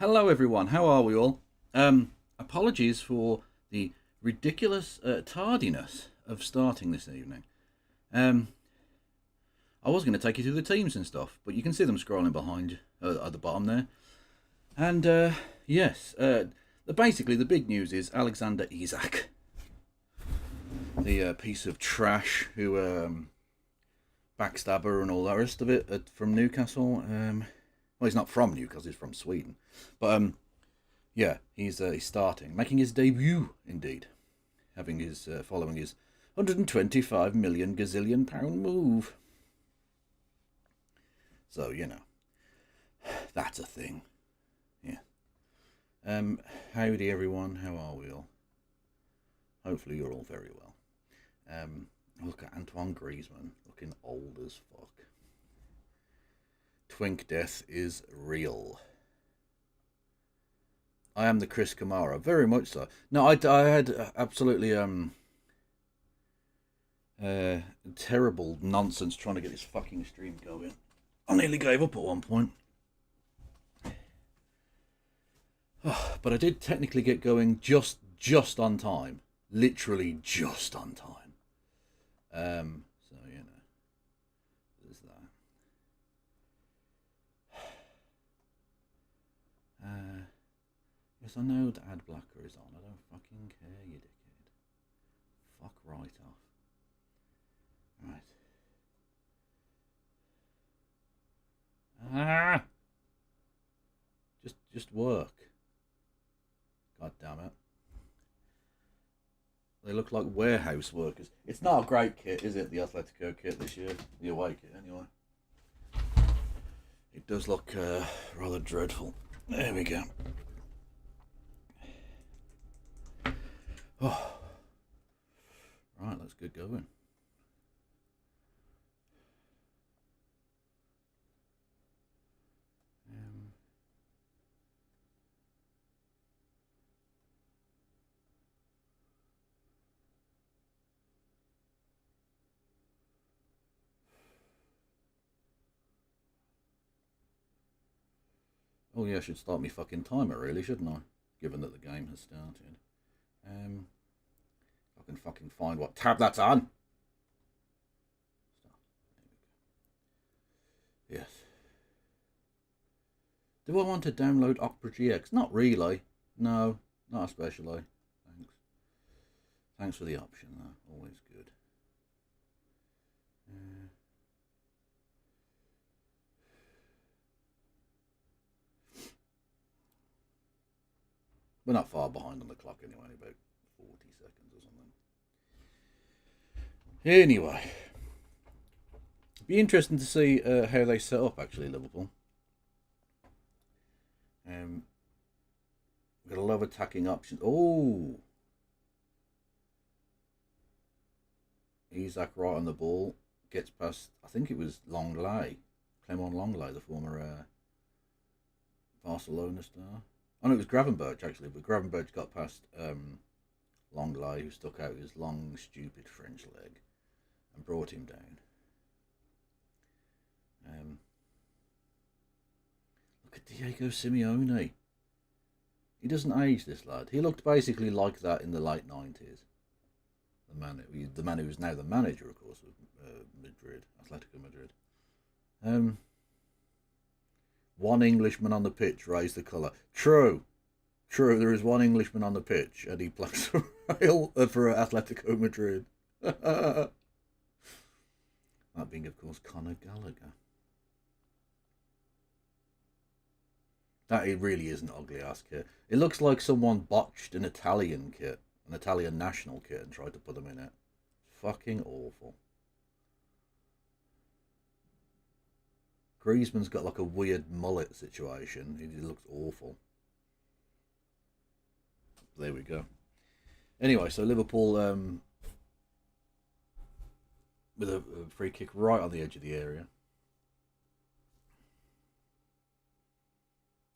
Hello, everyone. How are we all? Apologies for the ridiculous tardiness of starting this evening. Um, I was going to take you through the teams and stuff, but you can see them scrolling behind at the bottom there. And yes, basically the big news is Alexander Isak, the piece of trash who backstabber and all the rest of it from Newcastle. Well, he's not from Newcastle; he's from Sweden, but yeah, he's starting, making his debut indeed, having his following his 125 million gazillion pound move. So that's a thing. Yeah. Howdy everyone. How are we all? Hopefully you're all very well. Look at Antoine Griezmann, looking old as fuck. Twink death is real. I am the Chris Kamara, very much so. No, I had absolutely terrible nonsense trying to get this fucking stream going. I nearly gave up at one point. But I did technically get going just on time. Literally just on time. So there's that. Yes, I know the ad blocker is on. I don't fucking care, you dickhead. Fuck right off. Right. Ah! Just work. God damn it. They look like warehouse workers. It's not a great kit, is it? The Atletico kit this year. The away kit, anyway. It does look rather dreadful. There we go. Oh. Right, let's get going. Oh yeah, I should start my fucking timer really, shouldn't I? Given that the game has started. I can fucking find what tab that's on. Yes. Do I want to download Opera GX? Not really. No, not especially. Thanks. Thanks for the option though. Always good. We're not far behind on the clock anyway, about 40 seconds or something. Anyway, be interesting to see how they set up actually Liverpool. Got a lot of attacking options. Oh, Isak right on the ball, gets past. I think it was Longley, Clement Longley, the former Barcelona star. Oh no, it was Gravenberch actually, but Gravenberch got past Longley, who stuck out his long, stupid French leg and brought him down. Look at Diego Simeone. He doesn't age, this lad. He looked basically like that in the late 90s. The man who is now the manager, of course, of Madrid, Atletico Madrid. One Englishman on the pitch raised the colour. True. There is one Englishman on the pitch, and he plays for Atletico Madrid. That being, of course, Conor Gallagher. That it really is an ugly ass kit. It looks like someone botched an Italian kit, an Italian national kit, and tried to put them in it. Fucking awful. Griezmann's got like a weird mullet situation. He looks awful. There we go. Anyway, so Liverpool with a free kick right on the edge of the area.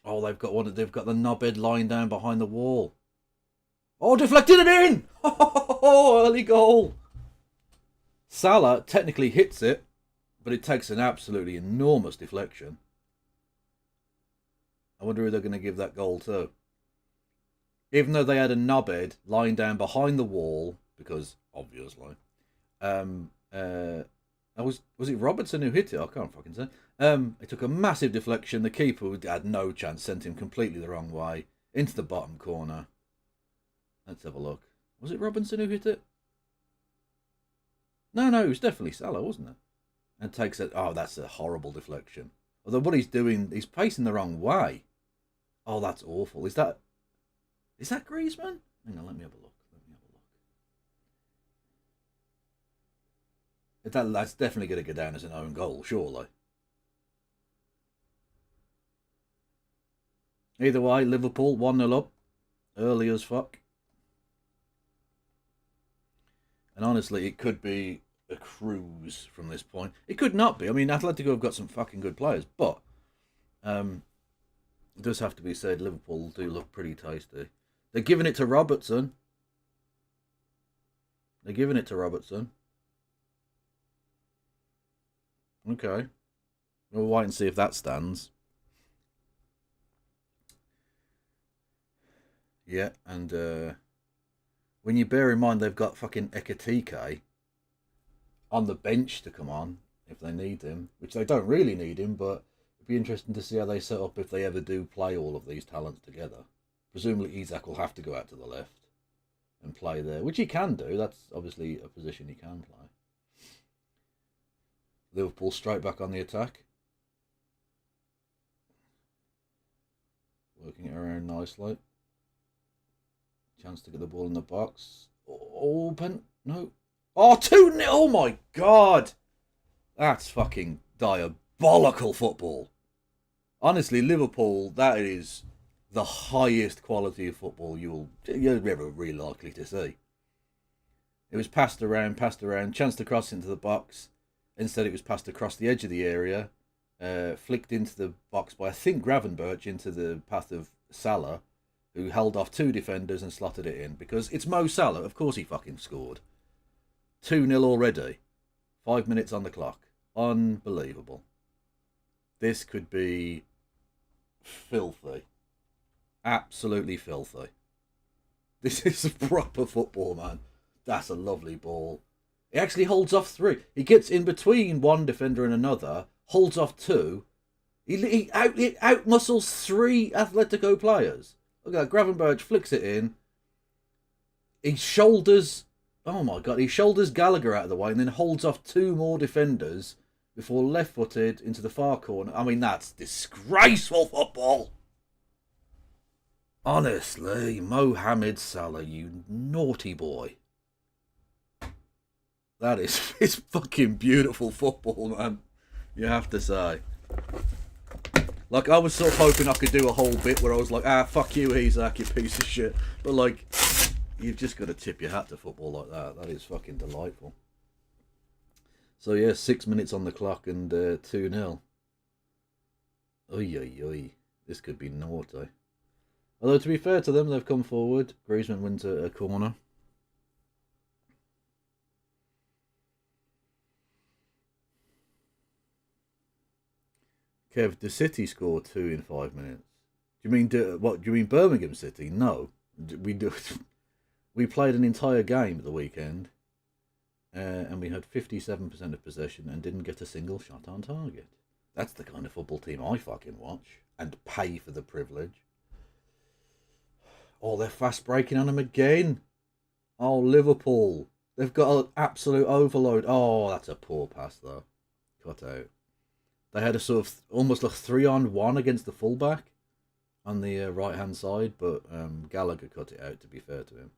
Oh, they've got one. They've got the knobhead lying down behind the wall. Oh, deflected it in! Oh, early goal. Salah technically hits it, but it takes an absolutely enormous deflection. I wonder who they're going to give that goal to. Even though they had a knobhead lying down behind the wall, because obviously, was it Robertson who hit it? I can't fucking say. It took a massive deflection. The keeper had no chance, sent him completely the wrong way into the bottom corner. Let's have a look. Was it Robinson who hit it? No, it was definitely Salah, wasn't it? And takes it. Oh, that's a horrible deflection. Although what he's doing, he's facing the wrong way. Oh, that's awful. Is that Griezmann? Hang on, let me have a look. That's definitely going to go down as an own goal, surely. Either way, Liverpool 1-0 up. Early as fuck. And honestly, it could be a cruise from this point. It could not be. I mean, Atletico have got some fucking good players, but it does have to be said, Liverpool do look pretty tasty. They're giving it to Robertson. Okay. We'll wait and see if that stands. Yeah, and when you bear in mind they've got fucking Ekatike on the bench to come on if they need him, which they don't really need him, but it'd be interesting to see how they set up if they ever do play all of these talents together. Presumably Isak will have to go out to the left and play there, which he can do. That's obviously a position he can play. Liverpool straight back on the attack. Working it around nicely. Chance to get the ball in the box. No. Oh, 2-0. Oh my God. That's fucking diabolical football. Honestly, Liverpool, that is the highest quality of football you're ever really likely to see. It was passed around, chance to cross into the box. Instead, it was passed across the edge of the area, flicked into the box by, I think, Gravenberch into the path of Salah, who held off two defenders and slotted it in. Because it's Mo Salah, of course he fucking scored. 2-0 already. 5 minutes on the clock. Unbelievable. This could be filthy. Absolutely filthy. This is proper football, man. That's a lovely ball. He actually holds off three. He gets in between one defender and another, holds off two. He out-muscles three Atletico players. Look at that. Gravenberch flicks it in. He shoulders... Oh my God. He shoulders Gallagher out of the way and then holds off two more defenders before left-footed into the far corner. I mean, that's disgraceful football. Honestly, Mohamed Salah, you naughty boy. That is it's fucking beautiful football, man. You have to say. Like, I was sort of hoping I could do a whole bit where I was like, fuck you, Isak, you piece of shit. But, like, you've just got to tip your hat to football like that. That is fucking delightful. So, yeah, 6 minutes on the clock and 2-0. Oy. This could be naughty. Although, to be fair to them, they've come forward. Griezmann wins a corner. Kev, the City scored 2 in 5 minutes. Do you mean Birmingham City? No, we played an entire game at the weekend, and we had 57% of possession and didn't get a single shot on target. That's the kind of football team I fucking watch and pay for the privilege. Oh, they're fast breaking on them again. Oh, Liverpool, they've got an absolute overload. Oh, that's a poor pass though. Cut out. They had a sort of almost like 3-on-1 against the fullback on the right-hand side, but Gallagher cut it out, to be fair to him.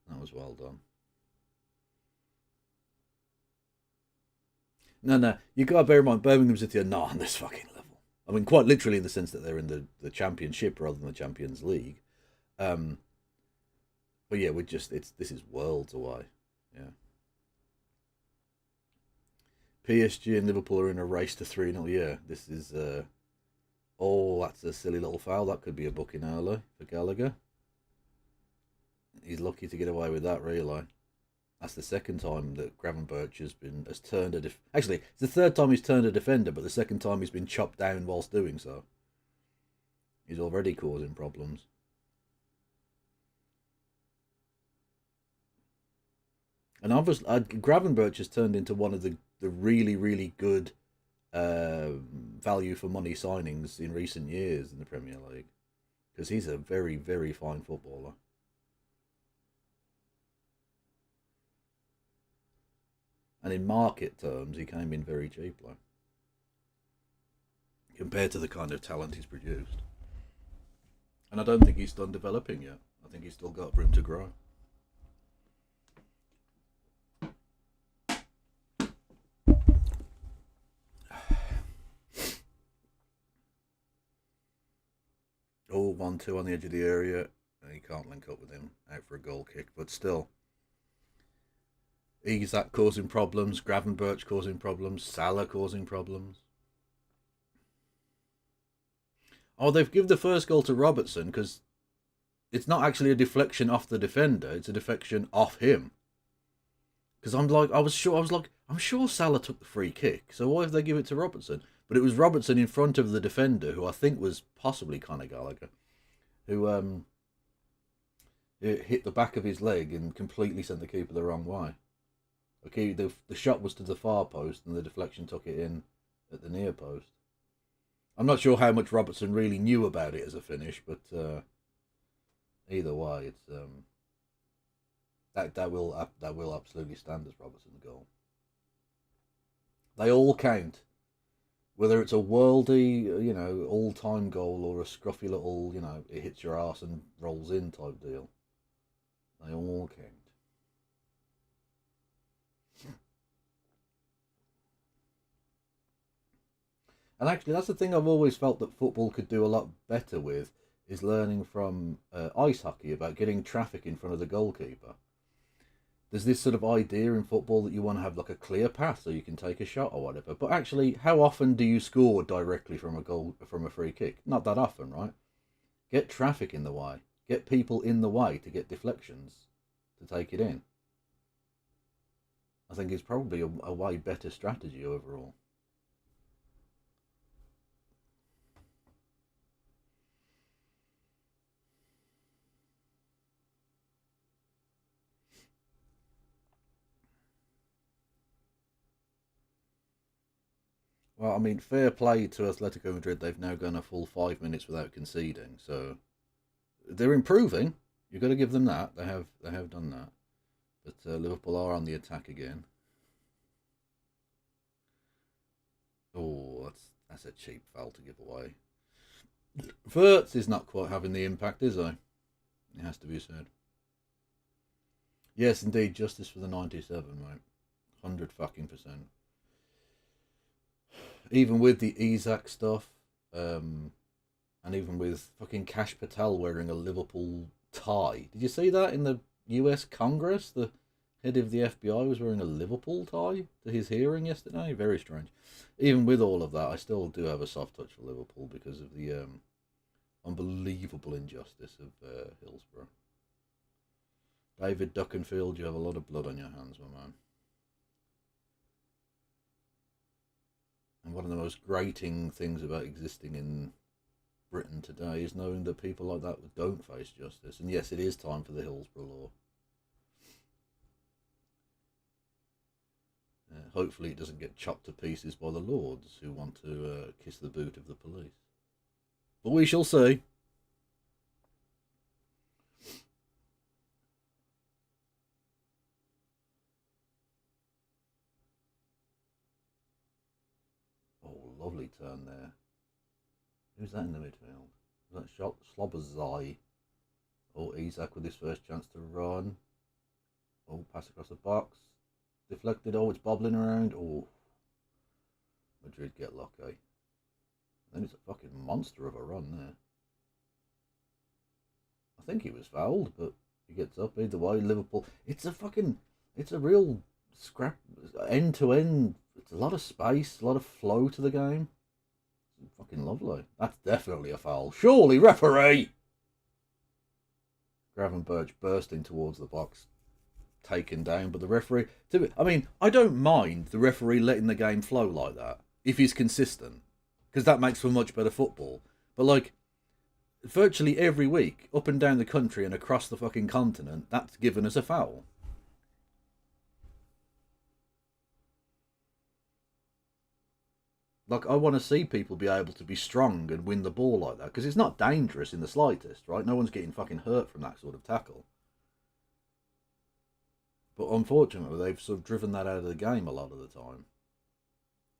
That was well done. No, you got to bear in mind, Birmingham City are not on this fucking level. I mean, quite literally in the sense that they're in the Championship rather than the Champions League. But yeah, this is worlds away. Yeah. PSG and Liverpool are in a race to 3-0. Yeah, this is... that's a silly little foul. That could be a booking early for Gallagher. He's lucky to get away with that, really. That's the second time that Gravenberch has turned a... Actually, it's the third time he's turned a defender, but the second time he's been chopped down whilst doing so. He's already causing problems. And obviously, Gravenberch has turned into one of the really, really good value for money signings in recent years in the Premier League. Because he's a very, very fine footballer. And in market terms, he came in very cheaply compared to the kind of talent he's produced. And I don't think he's done developing yet. I think he's still got room to grow. Oh, 1-2 on the edge of the area. You can't link up with him. Out for a goal kick. But still, Isak causing problems. Gravenberch causing problems. Salah causing problems. Oh, they've given the first goal to Robertson because it's not actually a deflection off the defender. It's a deflection off him. Because I'm sure Salah took the free kick. So why have they give it to Robertson? But it was Robertson in front of the defender, who I think was possibly Conor Gallagher, who hit the back of his leg and completely sent the keeper the wrong way. Okay, the shot was to the far post and the deflection took it in at the near post. I'm not sure how much Robertson really knew about it as a finish, but either way, it's that will absolutely stand as Robertson's goal. They all count. Whether it's a worldy, all-time goal or a scruffy little, it hits your arse and rolls in type deal. They all count. And actually, that's the thing I've always felt that football could do a lot better with, is learning from ice hockey about getting traffic in front of the goalkeeper. There's this sort of idea in football that you want to have like a clear path so you can take a shot or whatever. But actually, how often do you score directly from a free kick? Not that often, right? Get traffic in the way. Get people in the way to get deflections to take it in. I think it's probably a way better strategy overall. Well, I mean, fair play to Atletico Madrid. They've now gone a full 5 minutes without conceding, so they're improving. You've got to give them that. They have done that. But Liverpool are on the attack again. Oh, that's a cheap foul to give away. Wirtz is not quite having the impact, is he? It has to be said. Yes, indeed, justice for the 97, mate. 100 fucking percent. Even with the Isak stuff, and even with fucking Kash Patel wearing a Liverpool tie. Did you see that in the US Congress? The head of the FBI was wearing a Liverpool tie to his hearing yesterday. Very strange. Even with all of that, I still do have a soft touch for Liverpool because of the unbelievable injustice of Hillsborough. David Duckenfield, you have a lot of blood on your hands, my man. And one of the most grating things about existing in Britain today is knowing that people like that don't face justice. And yes, it is time for the Hillsborough law. Hopefully it doesn't get chopped to pieces by the lords who want to kiss the boot of the police. But we shall see. Oh, lovely turn there. Who's that in the midfield? Was that shot Slobozai? Oh, Isak with his first chance to run. Oh, pass across the box. Deflected. Oh, it's bobbling around. Oh, Madrid get lucky. Then it's a fucking monster of a run there. I think he was fouled, but he gets up either way. Liverpool. It's a real scrap, end to end. It's a lot of space, a lot of flow to the game. It's fucking lovely. That's definitely a foul. Surely, referee! Gravenberch bursting towards the box, taken down, but the referee. I don't mind the referee letting the game flow like that if he's consistent, because that makes for much better football. But virtually every week, up and down the country and across the fucking continent, that's given us a foul. Like, I want to see people be able to be strong and win the ball like that, because it's not dangerous in the slightest, right? No one's getting fucking hurt from that sort of tackle. But unfortunately, they've sort of driven that out of the game a lot of the time.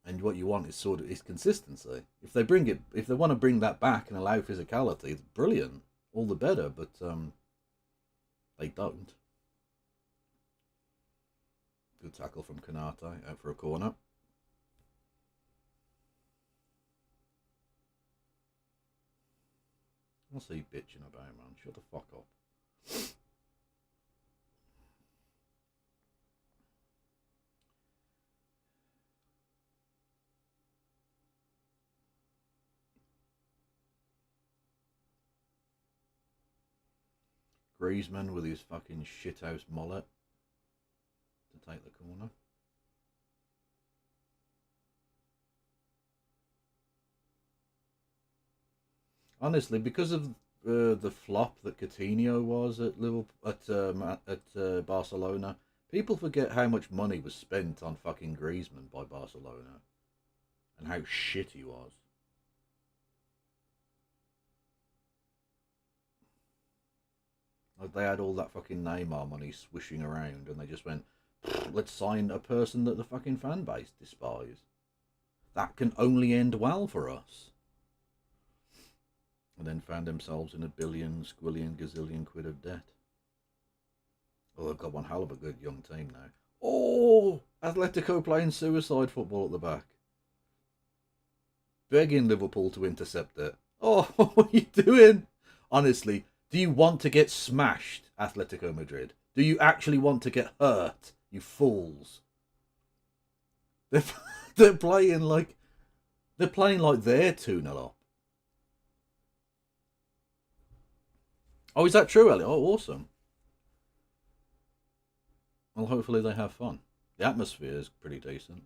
And what you want is consistency. If they want to bring that back and allow physicality, it's brilliant, all the better. But they don't. Good tackle from Kanate out for a corner. What's he bitching about, man? Shut the fuck up. Griezmann with his fucking shithouse mullet to take the corner. Honestly, because of the flop that Coutinho was at Liverpool, at Barcelona, people forget how much money was spent on fucking Griezmann by Barcelona and how shit he was. Like, they had all that fucking Neymar money swishing around, and they just went, let's sign a person that the fucking fan base despise. That can only end well for us. And then found themselves in a billion, squillion, gazillion quid of debt. Oh, they've got one hell of a good young team now. Oh, Atletico playing suicide football at the back. Begging Liverpool to intercept it. Oh, what are you doing? Honestly, do you want to get smashed, Atletico Madrid? Do you actually want to get hurt, you fools? They're playing like they're 2-0 up. Oh, is that true, Elliot? Oh, awesome. Well, hopefully they have fun. The atmosphere is pretty decent.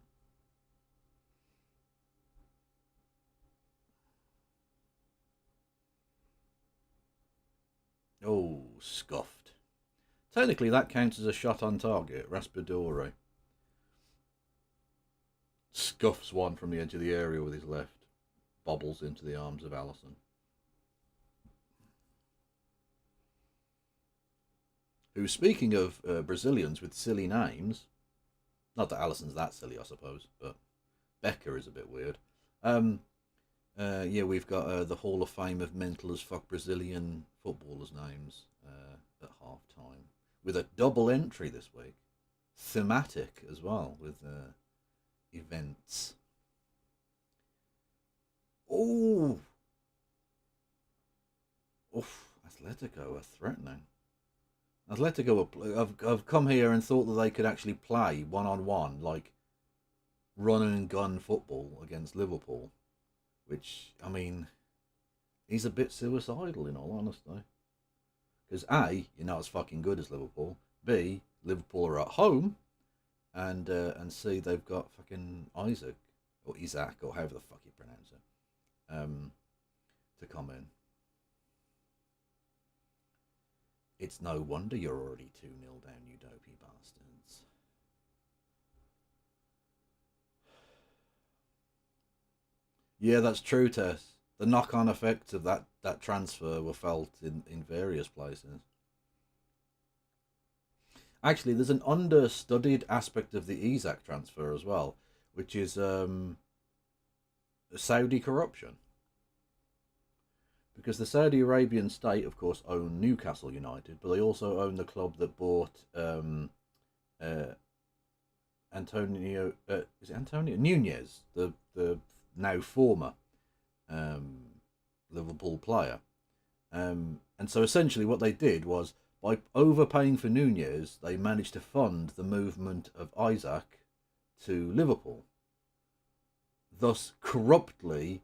Oh, scuffed. Technically, that counts as a shot on target. Raspadori scuffs one from the edge of the area with his left. Bobbles into the arms of Allison. Who, speaking of Brazilians with silly names, not that Allison's that silly, I suppose, but Becca is a bit weird. Yeah, we've got the Hall of Fame of mental as fuck Brazilian footballers' names at half time, with a double entry this week, thematic as well, with events. Oh, oof! Atletico are threatening. Atletico have come here and thought that they could actually play one-on-one, like run and gun football against Liverpool, which, I mean, he's a bit suicidal in all honesty. Because A, you're not as fucking good as Liverpool. B, Liverpool are at home, and C, they've got fucking Isaac or Isaac or however the fuck you pronounce it, to come in. It's no wonder you're already 2-0 down, you dopey bastards. Yeah, that's true, Tess. The knock-on effects of that transfer were felt in various places. Actually, there's an understudied aspect of the Isaac transfer as well, which is Saudi corruption. Because the Saudi Arabian state, of course, own Newcastle United, but they also own the club that bought Antonio. Is it Antonio Nunez, the now former Liverpool player? And so essentially, what they did was, by overpaying for Nunez, they managed to fund the movement of Isaac to Liverpool, thus corruptly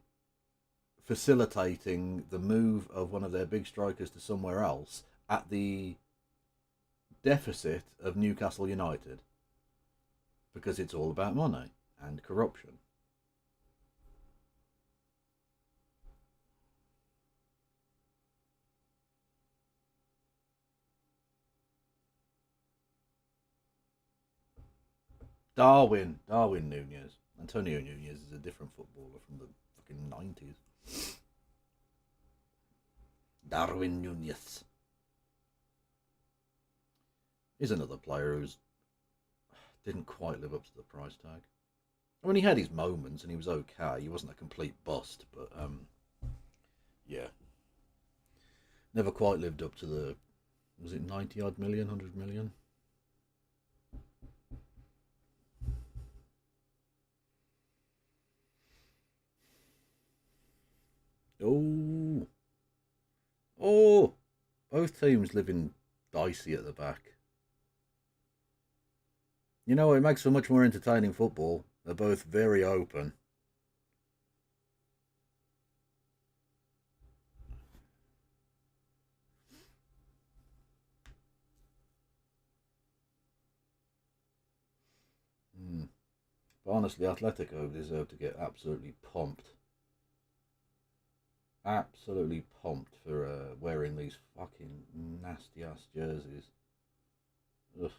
facilitating the move of one of their big strikers to somewhere else at the deficit of Newcastle United, because it's all about money and corruption. Darwin Nunez. Antonio Nunez is a different footballer from the fucking 90s. Darwin Nunez is another player who's didn't quite live up to the price tag. I mean, he had his moments and he was okay. He wasn't a complete bust, but yeah, never quite lived up to the, was it 90 odd million, 100 million? Oh, oh, both teams living dicey at the back. You know, it makes for much more entertaining football. They're both very open. Mm. But honestly, Atletico deserve to get absolutely pumped. Absolutely pumped for wearing these fucking nasty ass jerseys. Ugh.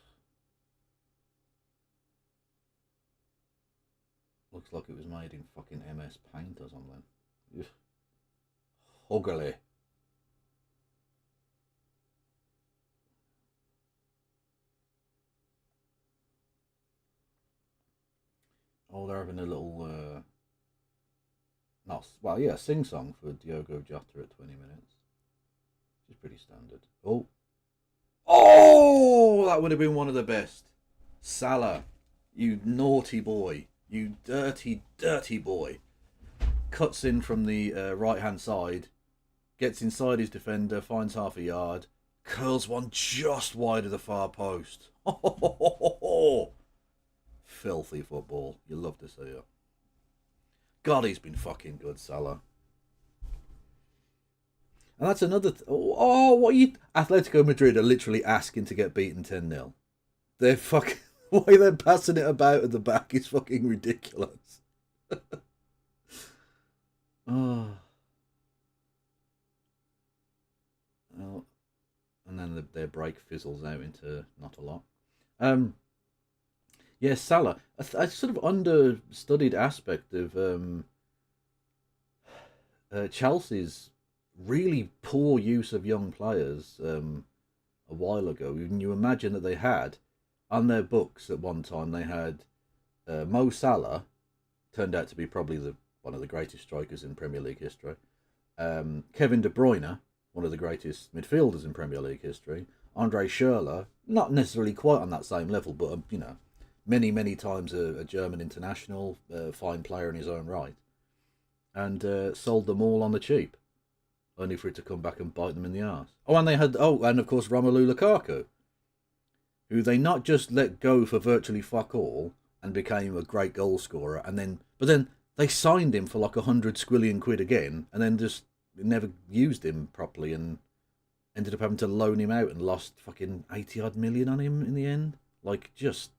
Looks like it was made in fucking MS Paint or something. Ugh. Ugly. Oh, they're having a little, not, well, yeah, sing song for Diogo Jota at 20 minutes. Which is pretty standard. Oh. Oh, that would have been one of the best. Salah, you naughty boy. You dirty, dirty boy. Cuts in from the right hand side, gets inside his defender, finds half a yard, curls one just wide of the far post. Oh, filthy football. You love to see it. God, he's been fucking good, Salah. And that's another. Oh, what are you. Atletico Madrid are literally asking to get beaten 10-0. They're fucking. The way they're passing it about at the back is fucking ridiculous. Oh. Oh. And then their break fizzles out into not a lot. Yeah, Salah. A sort of understudied aspect of Chelsea's really poor use of young players a while ago. You imagine that they had on their books at one time they had Mo Salah, turned out to be probably one of the greatest strikers in Premier League history. Kevin De Bruyne, one of the greatest midfielders in Premier League history. Andre Schürrle, not necessarily quite on that same level, but you know, many times a German international, fine player in his own right, and sold them all on the cheap, only for it to come back and bite them in the arse. Oh, and they had and of course Romelu Lukaku, who they not just let go for virtually fuck all and became a great goal scorer, but then they signed him for like 100 squillion quid again, and then just never used him properly and ended up having to loan him out and lost fucking 80 odd million on him in the end. Like, just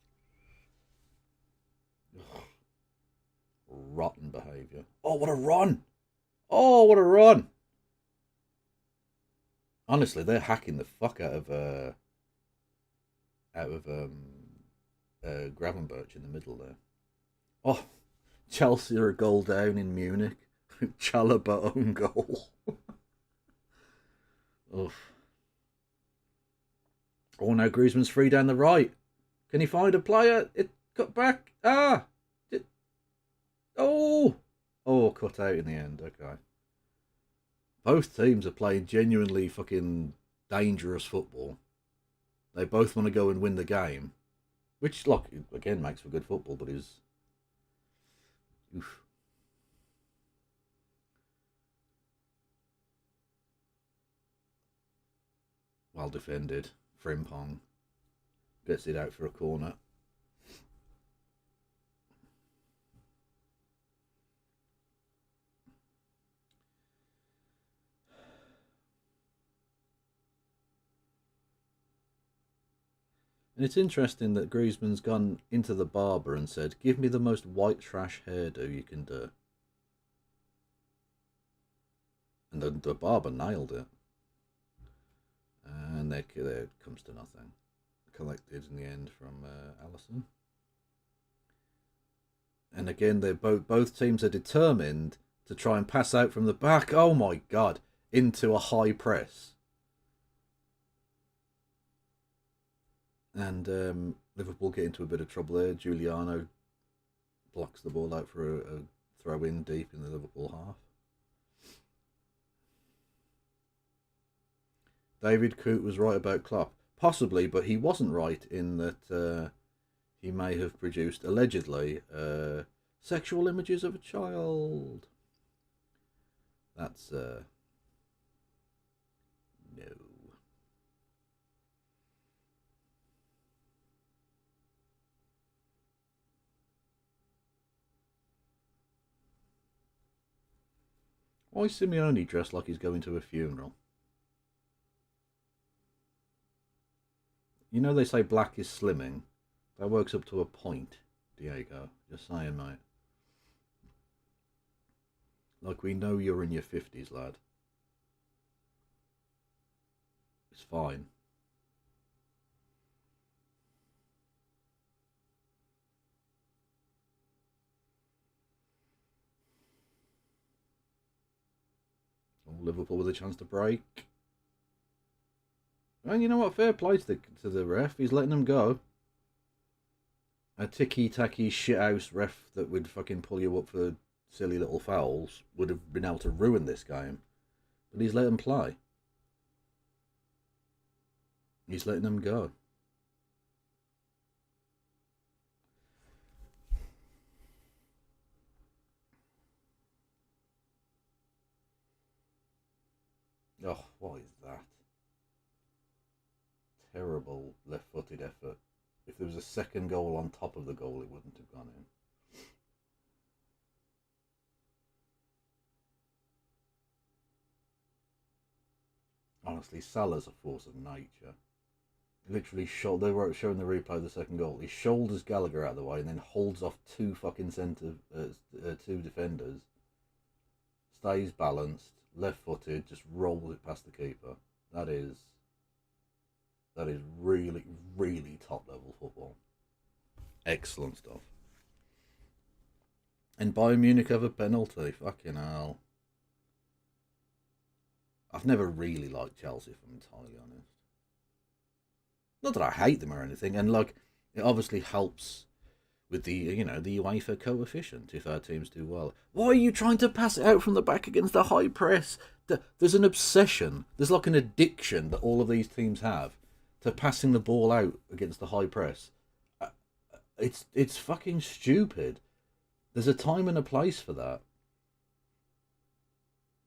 ugh, rotten behaviour. Oh, what a run! Oh, what a run! Honestly, they're hacking the fuck out of Gravenberch in the middle there. Oh, Chelsea are a goal down in Munich. Chalobah own goal. Oof. Oh, now Griezmann's free down the right. Can he find a player? It cut back. Ah! Oh! Oh, cut out in the end. Okay. Both teams are playing genuinely fucking dangerous football. They both want to go and win the game. Which, look, again, makes for good football, but is... Oof. Well defended. Frimpong gets it out for a corner. And it's interesting that Griezmann's gone into the barber and said, "Give me the most white trash hairdo you can do." And the barber nailed it. And there comes to nothing. Collected in the end from Allison. And again, they both teams are determined to try and pass out from the back. Oh my god, into a high press. And Liverpool get into a bit of trouble there. Giuliano blocks the ball out for a throw in deep in the Liverpool half. David Coote was right about Klopp. Possibly, but he wasn't right in that he may have produced, allegedly, sexual images of a child. That's, no. Why is Simeone dressed like he's going to a funeral? You know they say black is slimming. That works up to a point, Diego. Just saying, mate. Like, we know you're in your 50s, lad. It's fine. Oh, Liverpool with a chance to break. And you know what? Fair play to the ref. He's letting them go. A ticky-tacky shithouse ref that would fucking pull you up for silly little fouls would have been able to ruin this game. But he's letting them play. He's letting them go. Oh, what is that? Terrible left-footed effort. If there was a second goal on top of the goal, it wouldn't have gone in. Honestly, Salah's a force of nature. Literally, they were showing the replay of the second goal. He shoulders Gallagher out of the way and then holds off two fucking two defenders. Stays balanced, left-footed, just rolls it past the keeper. That is really, really top-level football. Excellent stuff. And Bayern Munich have a penalty. Fucking hell. I've never really liked Chelsea, if I'm entirely honest. Not that I hate them or anything, and like it obviously helps with the the UEFA coefficient if our teams do well. Why are you trying to pass it out from the back against the high press? There's an obsession. There's like an addiction that all of these teams have to passing the ball out against the high press. It's fucking stupid. There's a time and a place for that.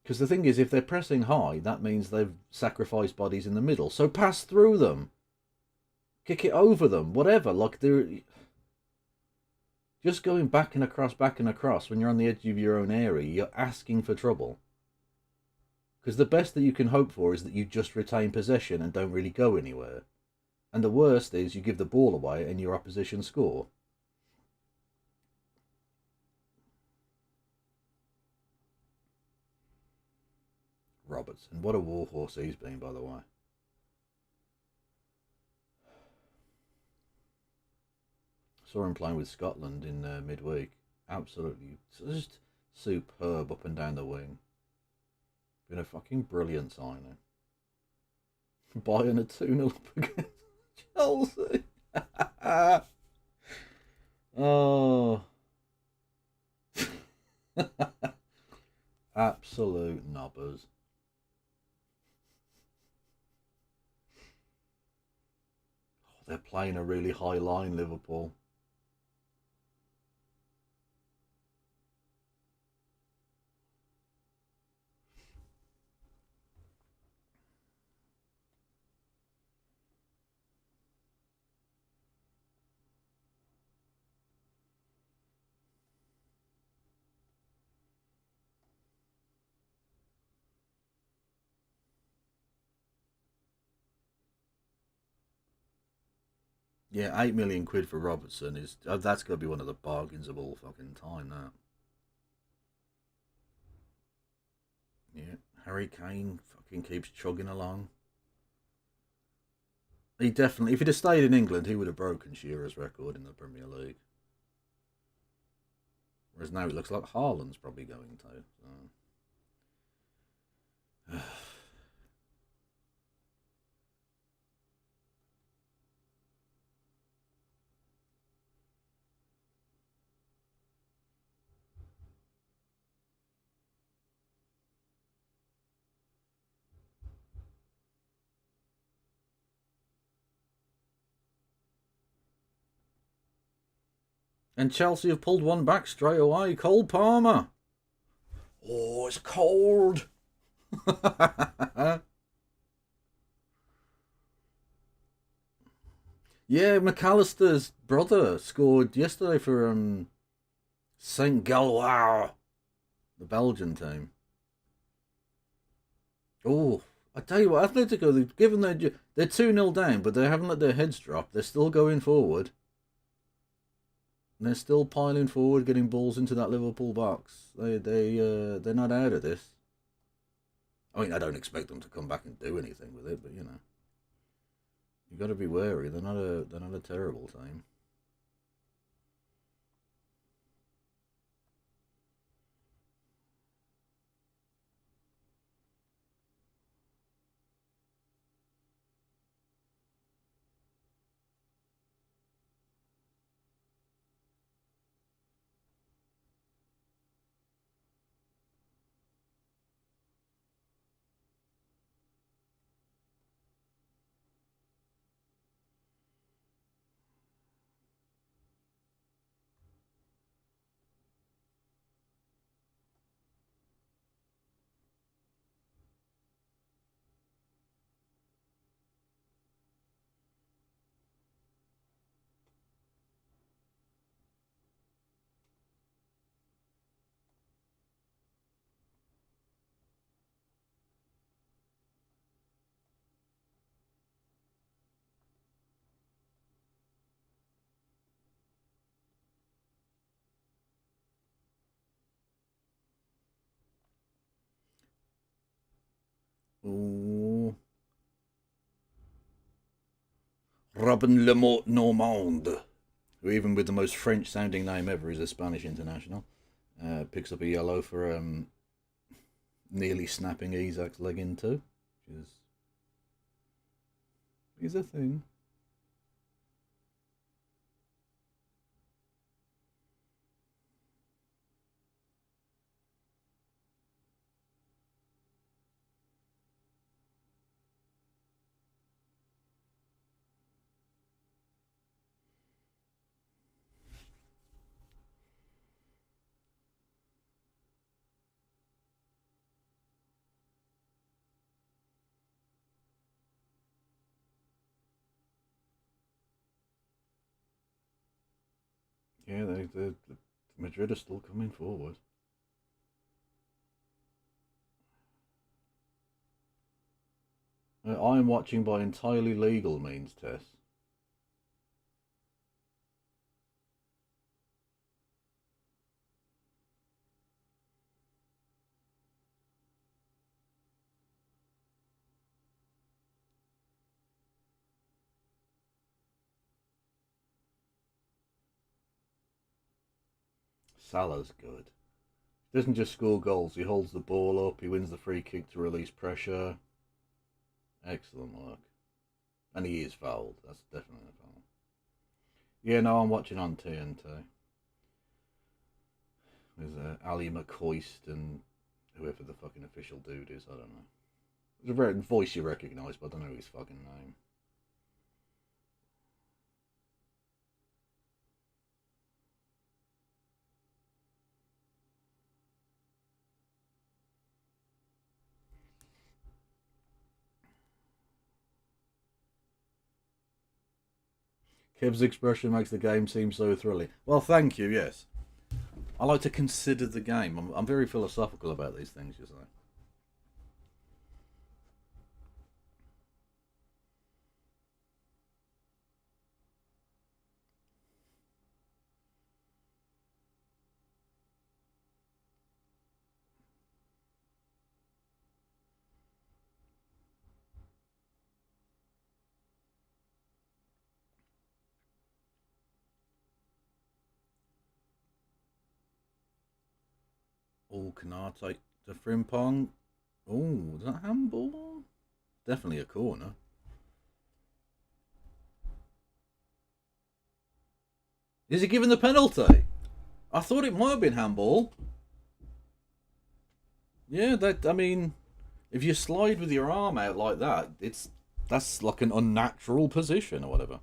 Because the thing is, if they're pressing high, that means they've sacrificed bodies in the middle. So pass through them. Kick it over them. Whatever. Like, they're just going back and across when you're on the edge of your own area, you're asking for trouble. Because the best that you can hope for is that you just retain possession and don't really go anywhere. And the worst is you give the ball away and your opposition score. Robertson. What a warhorse he's been, by the way. Saw him playing with Scotland in midweek. Absolutely just superb up and down the wing. Been a fucking brilliant signing. Bayern a 2-0 up against Chelsea. Oh. Absolute knobbers. Oh, they're playing a really high line, Liverpool. Yeah, 8 million quid for Robertson is that's gonna be one of the bargains of all fucking time. That. Yeah, Harry Kane fucking keeps chugging along. He definitely, if he'd have stayed in England, he would have broken Shearer's record in the Premier League. Whereas now it looks like Haaland's probably going to. So. And Chelsea have pulled one back straight away. Cole Palmer. Oh, it's cold. Yeah, McAllister's brother scored yesterday for Saint Galois, the Belgian team. Oh, I tell you what, Atletico, given they're 2-0 down, but they haven't let their heads drop. They're still going forward. And they're still piling forward, getting balls into that Liverpool box. They're not out of this. I mean, I don't expect them to come back and do anything with it, but you know, you got to be wary. They're not a terrible team. Ooh. Robin Lemort Normand, who even with the most French sounding name ever is a Spanish international, picks up a yellow for nearly snapping Isak's leg in two, which is a thing. Yeah, Madrid are still coming forward. I am watching by entirely legal means, Tess. Salah's good. He doesn't just score goals, he holds the ball up, he wins the free kick to release pressure. Excellent work. And he is fouled. That's definitely a foul. Yeah, no, I'm watching on TNT. There's Ali McCoist and whoever the fucking official dude is, I don't know. It's a very voice you recognise, but I don't know his fucking name. Kev's expression makes the game seem so thrilling. Well, thank you, yes. I like to consider the game. I'm very philosophical about these things, you know. Oh, Canate to Frimpong. Oh, is that handball? Definitely a corner. Is he giving the penalty? I thought it might have been handball. Yeah, that. I mean, if you slide with your arm out like that, that's like an unnatural position or whatever.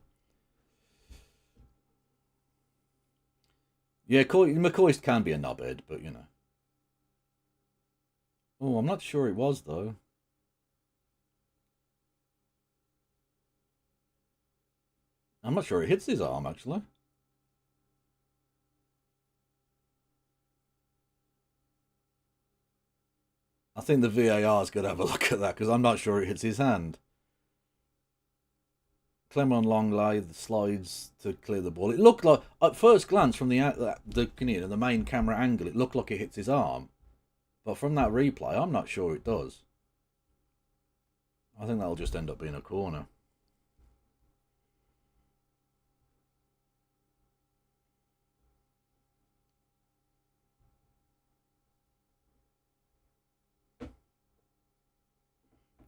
Yeah, McCoist can be a knobhead, but you know. Oh, I'm not sure it was though. I'm not sure it hits his arm actually. I think the VAR's got to have a look at that because I'm not sure it hits his hand. Clement Longley slides to clear the ball. It looked like, at first glance, from the main camera angle, it looked like it hits his arm. But from that replay, I'm not sure it does. I think that'll just end up being a corner.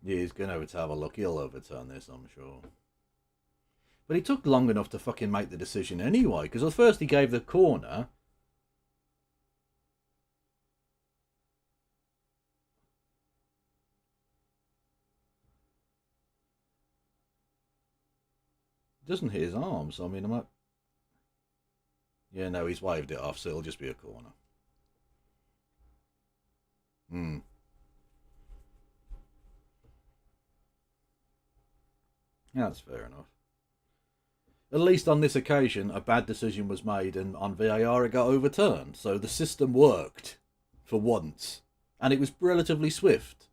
Yeah, he's going to have a look. He'll overturn this, I'm sure. But he took long enough to fucking make the decision anyway, because at first he gave the corner. Doesn't hit his arm, so I mean, I'm not. Yeah, no, he's waved it off, so it'll just be a corner. Hmm. Yeah, that's fair enough. At least on this occasion, a bad decision was made, and on VAR it got overturned. So the system worked for once, and it was relatively swift.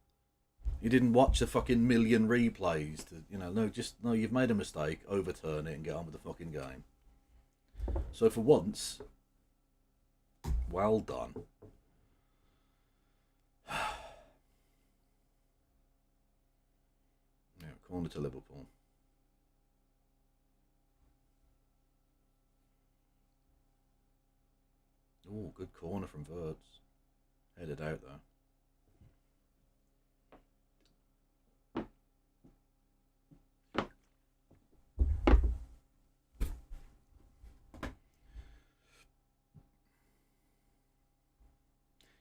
You didn't watch a fucking million replays. No, you've made a mistake, overturn it, and get on with the fucking game. So for once, well done. Yeah, corner to Liverpool. Oh, good corner from Verts. Headed out though.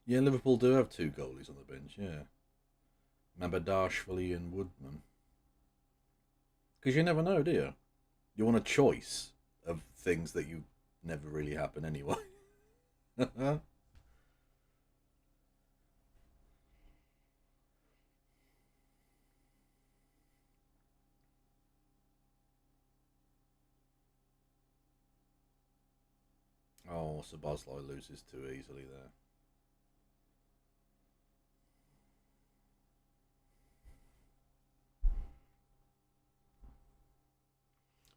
Yeah, Liverpool do have two goalies on the bench, yeah. Mabadashvili and Woodman. Because you never know, do you? You want a choice of things that you never really happen anyway. Oh, Sabazlai loses too easily there.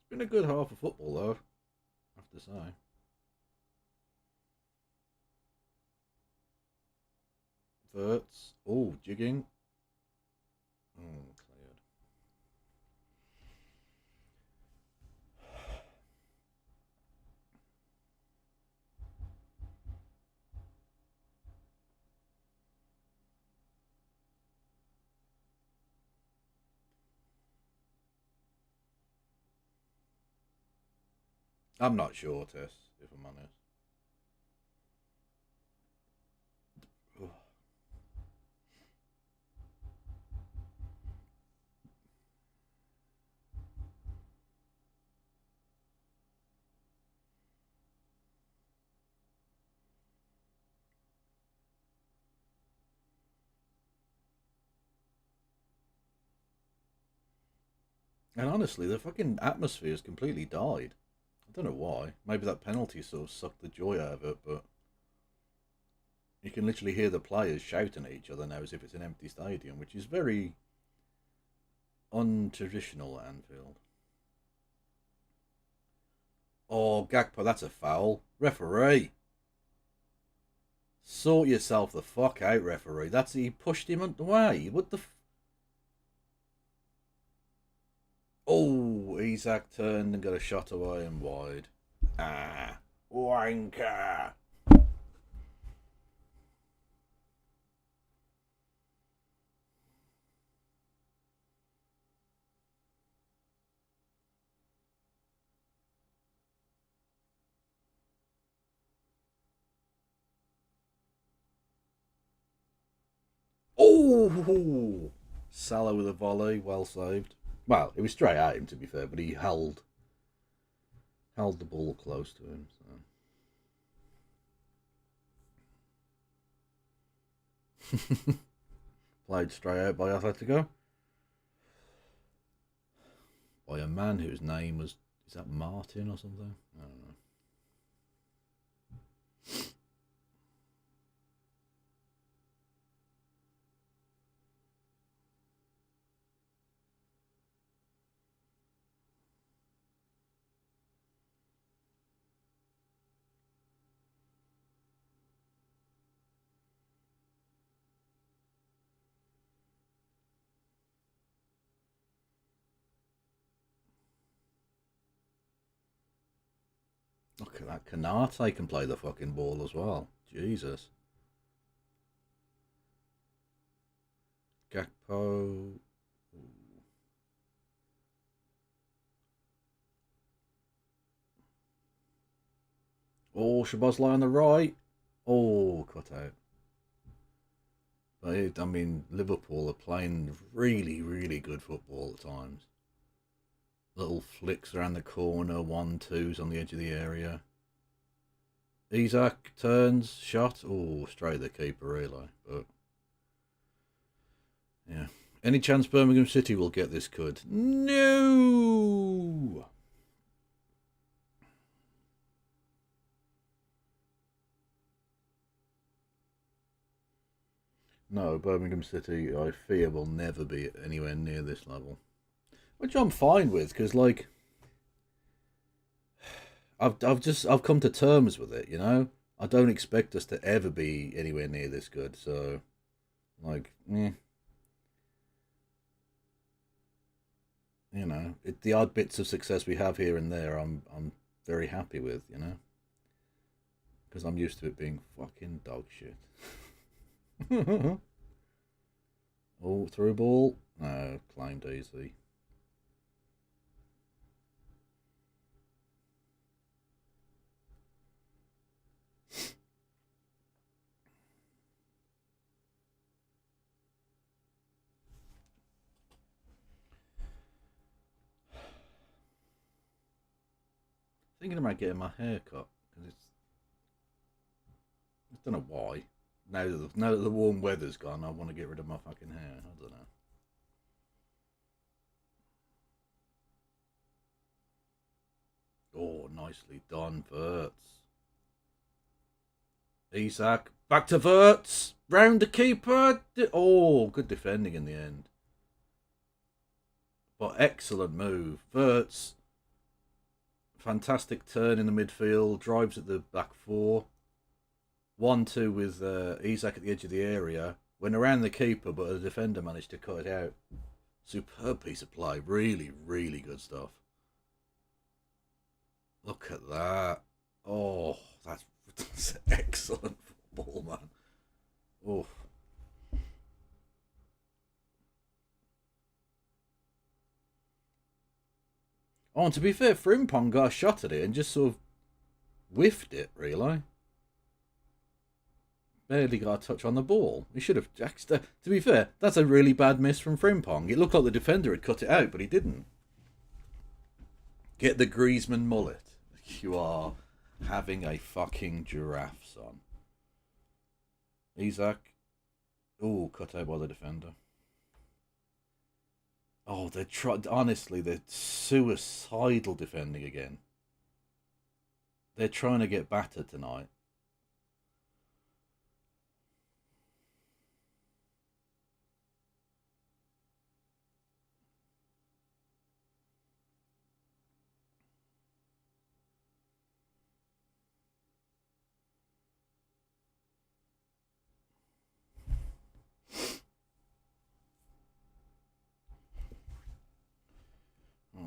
It's been a good half of football, though, I have to say. Verts. Oh, jigging. Oh, cleared. I'm not sure, Tess, if I'm honest. And honestly, the fucking atmosphere has completely died. I don't know why. Maybe that penalty sort of sucked the joy out of it, but you can literally hear the players shouting at each other now as if it's an empty stadium, which is very untraditional at Anfield. Oh, Gakpo, that's a foul. Referee. Sort yourself the fuck out, referee. He pushed him away. What the Oh, Isak turned and got a shot away and wide. Ah, wanker. Oh, Salah with a volley, well saved. Well, it was straight at him to be fair, but he held the ball close to him. So. Played straight out by Atletico by a man whose name is that Martin or something? I don't know. Look at that. Canate can play the fucking ball as well. Jesus. Gakpo. Oh, Shabazz on the right. Oh, cut out. But I mean, Liverpool are playing really, really good football at times. Little flicks around the corner, 1-2s on the edge of the area. Isak turns, shot. Oh, straight at the keeper, really. But yeah, any chance Birmingham City will get this good? No. No, Birmingham City, I fear, will never be anywhere near this level. Which I'm fine with, because like I've come to terms with it, you know. I don't expect us to ever be anywhere near this good, so like, you know, the odd bits of success we have here and there, I'm very happy with, you know, because I'm used to it being fucking dog shit. Oh, through ball, no, claimed easy. Thinking about getting my hair cut because I don't know why. Now that the warm weather's gone, I want to get rid of my fucking hair. I don't know. Oh, nicely done, Verts. Isak back to Verts. Round the keeper. Oh, good defending in the end. But excellent move, Verts. Fantastic turn in the midfield. Drives at the back four. 1-2 with Isak at the edge of the area. Went around the keeper, but the defender managed to cut it out. Superb piece of play. Really, really good stuff. Look at that. Oh, that's excellent football, man. Oh. Oh, and to be fair, Frimpong got a shot at it and just sort of whiffed it, really. Barely got a touch on the ball. He should have. To be fair, that's a really bad miss from Frimpong. It looked like the defender had cut it out, but he didn't. Get the Griezmann mullet. You are having a fucking giraffe, son. Isak. Oh, cut out by the defender. Oh, honestly, they're suicidal defending again. They're trying to get battered tonight.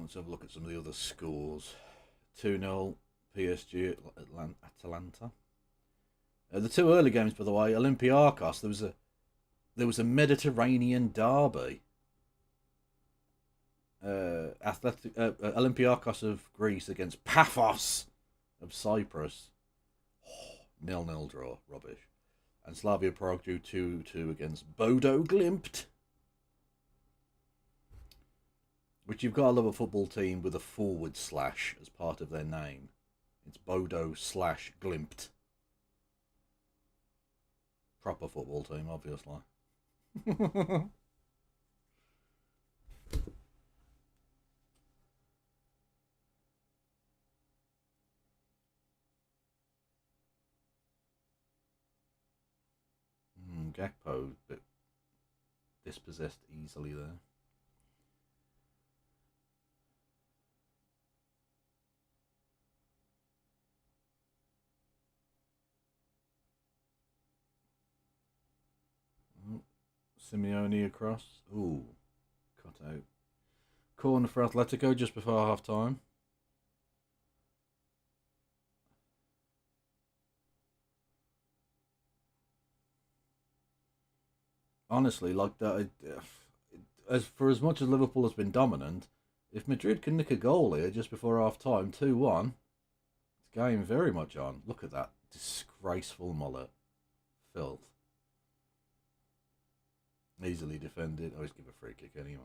Let's have a look at some of the other scores. 2-0 PSG at Atalanta. The two early games, by the way, Olympiacos. There was a Mediterranean derby. Olympiacos of Greece against Paphos of Cyprus. 0-0 draw. Rubbish. And Slavia Prague drew 2-2 against Bodo Glimt. Which you've got to love a football team with a forward slash as part of their name. It's Bodo/Glimt. Proper football team, obviously. Gakpo, a bit dispossessed easily there. Simeone across. Ooh, cut out. Corner for Atletico just before half time. Honestly, like that. As much as Liverpool has been dominant, if Madrid can nick a goal here just before half time, 2-1, it's game very much on. Look at that disgraceful mullet. Filth. Easily defended. Always give a free kick anyway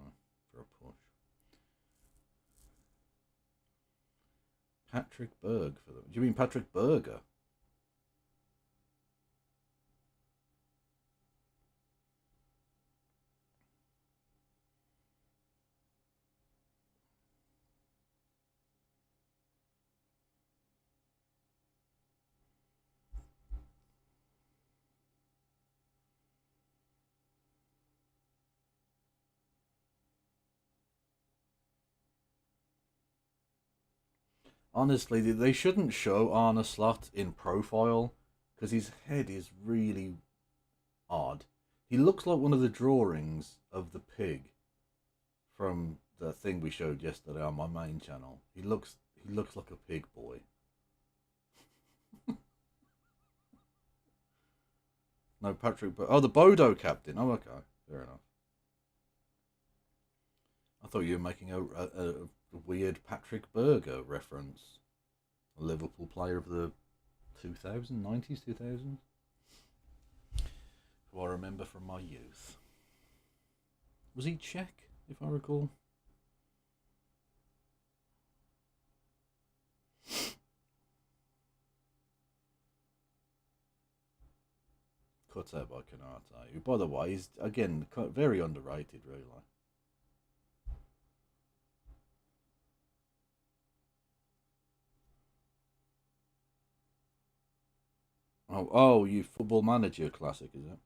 for a push. Patrick Berg for them. Do you mean Patrick Berger? Honestly, they shouldn't show Arne Slot in profile because his head is really odd. He looks like one of the drawings of the pig from the thing we showed yesterday on my main channel. He looks like a pig boy. No, Patrick. Oh, the Bodo captain. Oh, okay, fair enough. I thought you were making a weird Patrick Berger reference. A Liverpool player of the 90s, 2000s. Who I remember from my youth. Was he Czech, if I recall? Cut out by Canate, who, by the way, is, again, very underrated, really. Oh, you Football Manager classic, is it?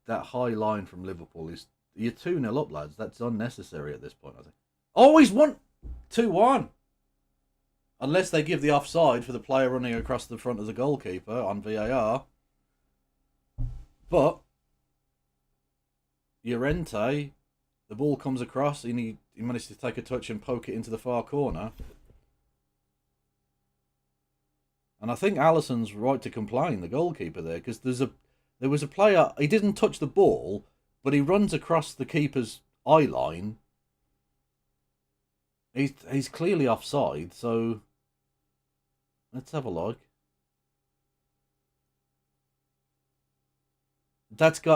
That high line from Liverpool is, you're 2-0 up, lads. That's unnecessary at this point, I think. Always 2-1. Unless they give the offside for the player running across the front of the goalkeeper on VAR. But Llorente, the ball comes across and he managed to take a touch and poke it into the far corner. And I think Alisson's right to complain, the goalkeeper there, because there was a player, he didn't touch the ball, but he runs across the keeper's eye line. He's clearly offside, so let's have a look.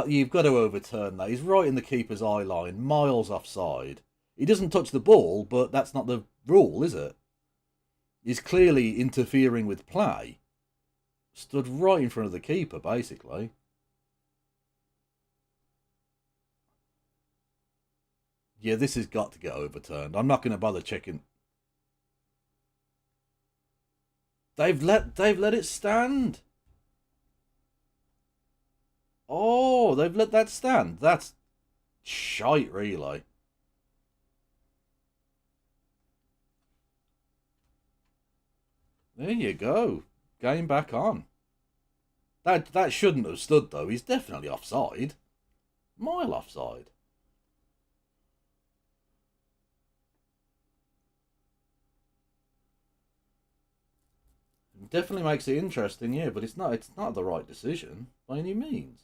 You've got to overturn that. He's right in the keeper's eye line, miles offside. He doesn't touch the ball, but that's not the rule, is it? He's clearly interfering with play. Stood right in front of the keeper, basically. Yeah, this has got to get overturned. I'm not going to bother checking. They've let it stand. Oh, they've let that stand. That's shite, really. There you go. Game back on. That shouldn't have stood, though. He's definitely offside. Mile offside. It definitely makes it interesting, yeah, but it's not the right decision by any means.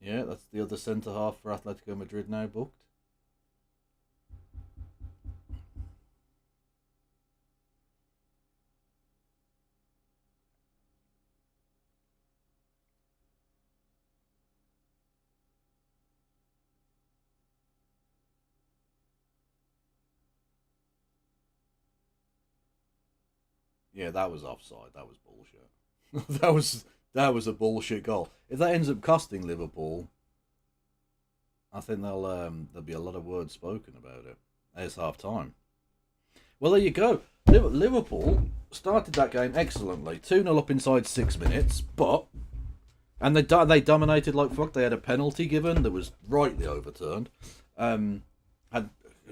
Yeah, that's the other centre half for Atletico Madrid now booked. Yeah, that was offside. That was bullshit. that was a bullshit goal. If that ends up costing Liverpool, I think there'll be a lot of words spoken about it. It's half time. Well, there you go. Liverpool started that game excellently. 2-0 up inside 6 minutes, and they dominated like fuck. They had a penalty given that was rightly overturned. Had a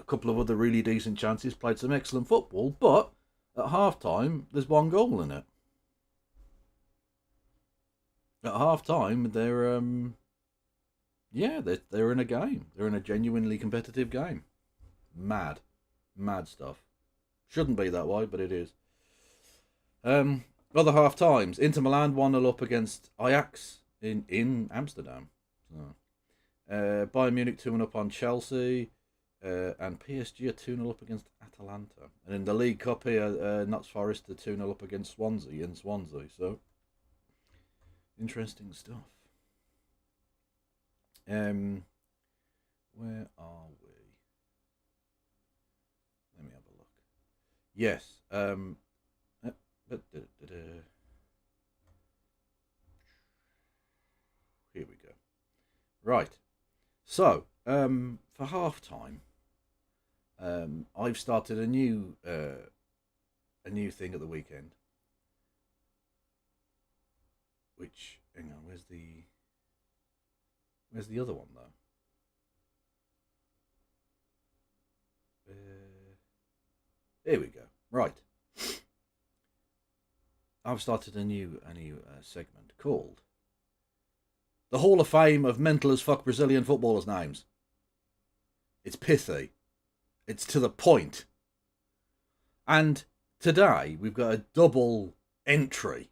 couple of other really decent chances. Played some excellent football, but at half time there's one goal in it. At half time they're in a game. They're in a genuinely competitive game. Mad, mad stuff. Shouldn't be that way, but it is. Other half times, Inter Milan 1-0 up against Ajax in Amsterdam. So, Bayern Munich 2-1 up on Chelsea, and PSG are 2-0 up against Atalanta. And in the League Cup here, Notts Forest are 2-0 up against Swansea in Swansea. So, interesting stuff. Where are we? Let me have a look. Yes. Here we go. Right. So, for half time, I've started a new thing at the weekend. Which, hang on, where's the other one though? Here we go. Right. I've started a new segment called the Hall of Fame of Mental as Fuck Brazilian Footballers' Names. It's pithy. It's to the point. And today we've got a double entry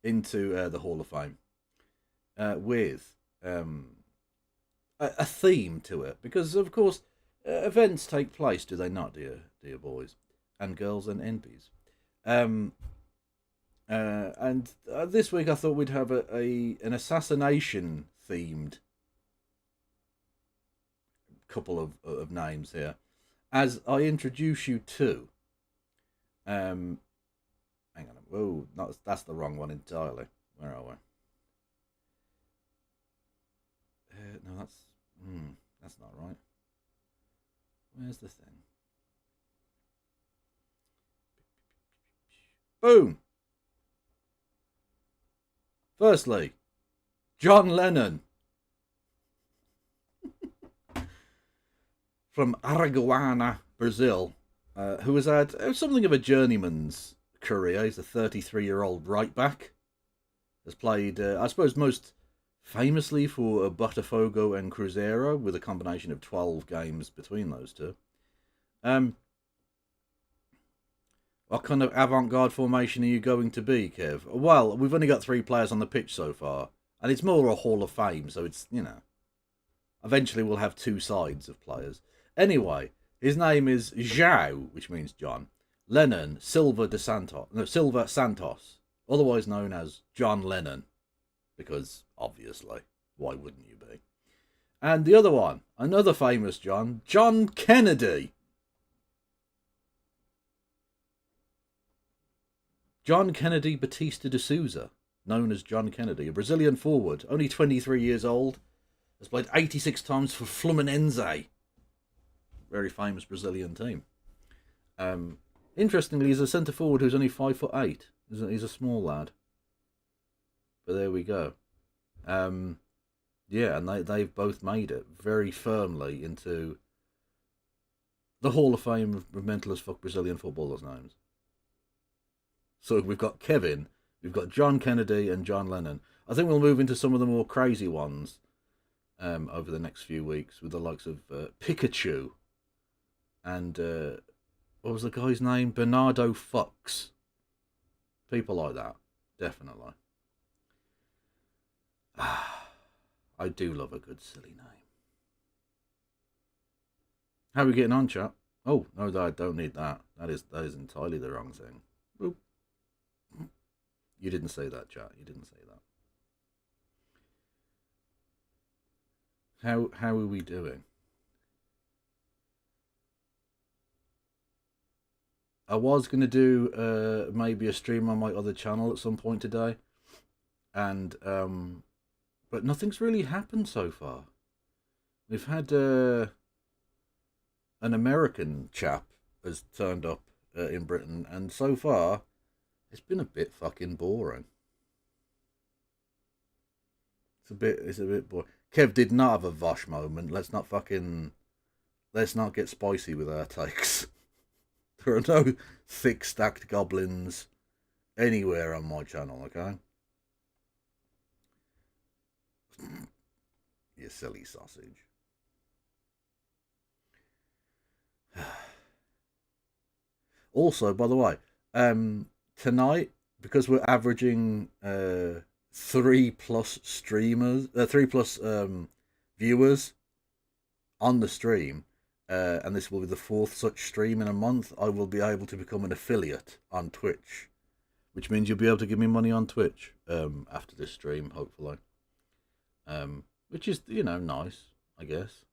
into the Hall of Fame with a theme to it. Because, of course, events take place, do they not, dear boys and girls and NPs? And this week I thought we'd have an assassination themed couple of names here, as I introduce you to. Hang on. Whoa, that's the wrong one entirely. Where are we? No, that's not right. Where's the thing? Boom! Firstly, John Lennon. From Araguaína, Brazil, who has had something of a journeyman's career. He's a 33-year-old right back. Has played, I suppose, most famously for Botafogo and Cruzeiro, with a combination of 12 games between those two. What kind of avant-garde formation are you going to be, Kev? Well, we've only got 3 players on the pitch so far, and it's more a Hall of Fame, so it's, eventually we'll have 2 sides of players. Anyway, his name is João, which means John, Lennon Silva Santos, otherwise known as John Lennon, because, obviously, why wouldn't you be? And the other one, another famous John Kennedy. John Kennedy Batista de Souza, known as John Kennedy, a Brazilian forward, only 23 years old, has played 86 times for Fluminense, very famous Brazilian team. Interestingly, he's a centre forward who's only 5'8". He's a small lad. But there we go. Yeah, and they've both made it very firmly into the Hall of Fame of mental as fuck Brazilian footballers' names. So we've got Kevin, we've got John Kennedy and John Lennon. I think we'll move into some of the more crazy ones over the next few weeks, with the likes of Pikachu and what was the guy's name? Bernardo Fox. People like that, definitely. I do love a good silly name. How are we getting on, chat? Oh, no, I don't need that. That is entirely the wrong thing. Boop. You didn't say that, chat. You didn't say that. How are we doing? I was going to do maybe a stream on my other channel at some point today. And, but nothing's really happened so far. We've had an American chap has turned up in Britain, and so far it's been a bit fucking boring. It's a bit boring. Kev did not have a Vosh moment. Let's not get spicy with our takes. There are no thick stacked goblins anywhere on my channel, okay? You silly sausage. Also, by the way, tonight, because we're averaging 3+ streamers, 3+ viewers on the stream, and this will be the 4th such stream in a month, I will be able to become an affiliate on Twitch, which means you'll be able to give me money on Twitch after this stream, hopefully. Which is, nice, I guess.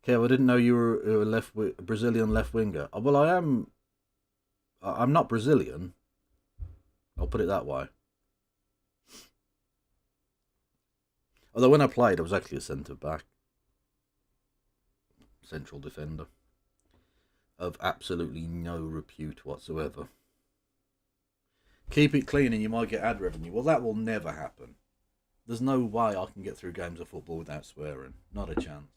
Kev, I didn't know you were a Brazilian left winger. Well, I am. I'm not Brazilian. I'll put it that way. Although when I played, I was actually a centre back, central defender, of absolutely no repute whatsoever. Keep it clean and you might get ad revenue. Well, that will never happen. There's no way I can get through games of football without swearing. Not a chance.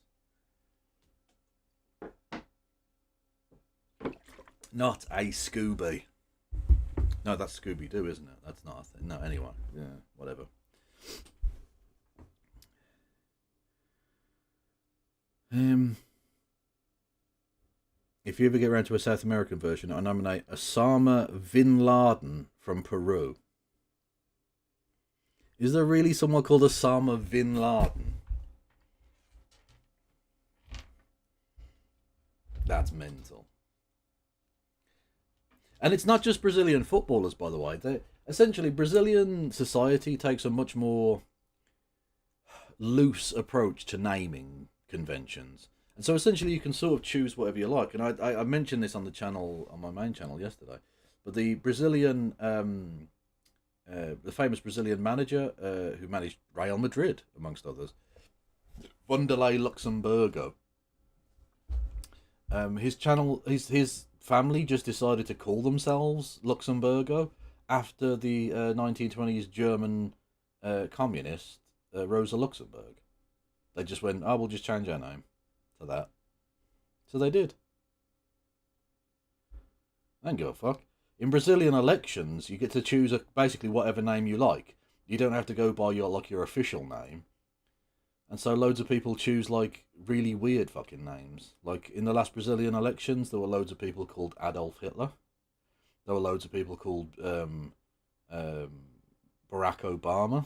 Not a Scooby. No, that's Scooby-Doo, isn't it? That's not a thing. No, anyway. Yeah, whatever. If you ever get around to a South American version, I nominate Osama Bin Laden from Peru. Is there really someone called Osama Bin Laden? That's mental. And it's not just Brazilian footballers, by the way. Essentially, Brazilian society takes a much more loose approach to naming conventions. And so essentially you can sort of choose whatever you like. And I mentioned this on the channel, on my main channel yesterday. But the Brazilian, the famous Brazilian manager who managed Real Madrid, amongst others, Vanderlei Luxemburgo. His channel, his family just decided to call themselves Luxemburgo after the 1920s German communist Rosa Luxemburg. They just went, oh, we'll just change our name to that. So they did. I don't give a fuck. In Brazilian elections, you get to choose basically whatever name you like. You don't have to go by your official name. And so loads of people choose like really weird fucking names. Like in the last Brazilian elections, there were loads of people called Adolf Hitler. There were loads of people called Barack Obama.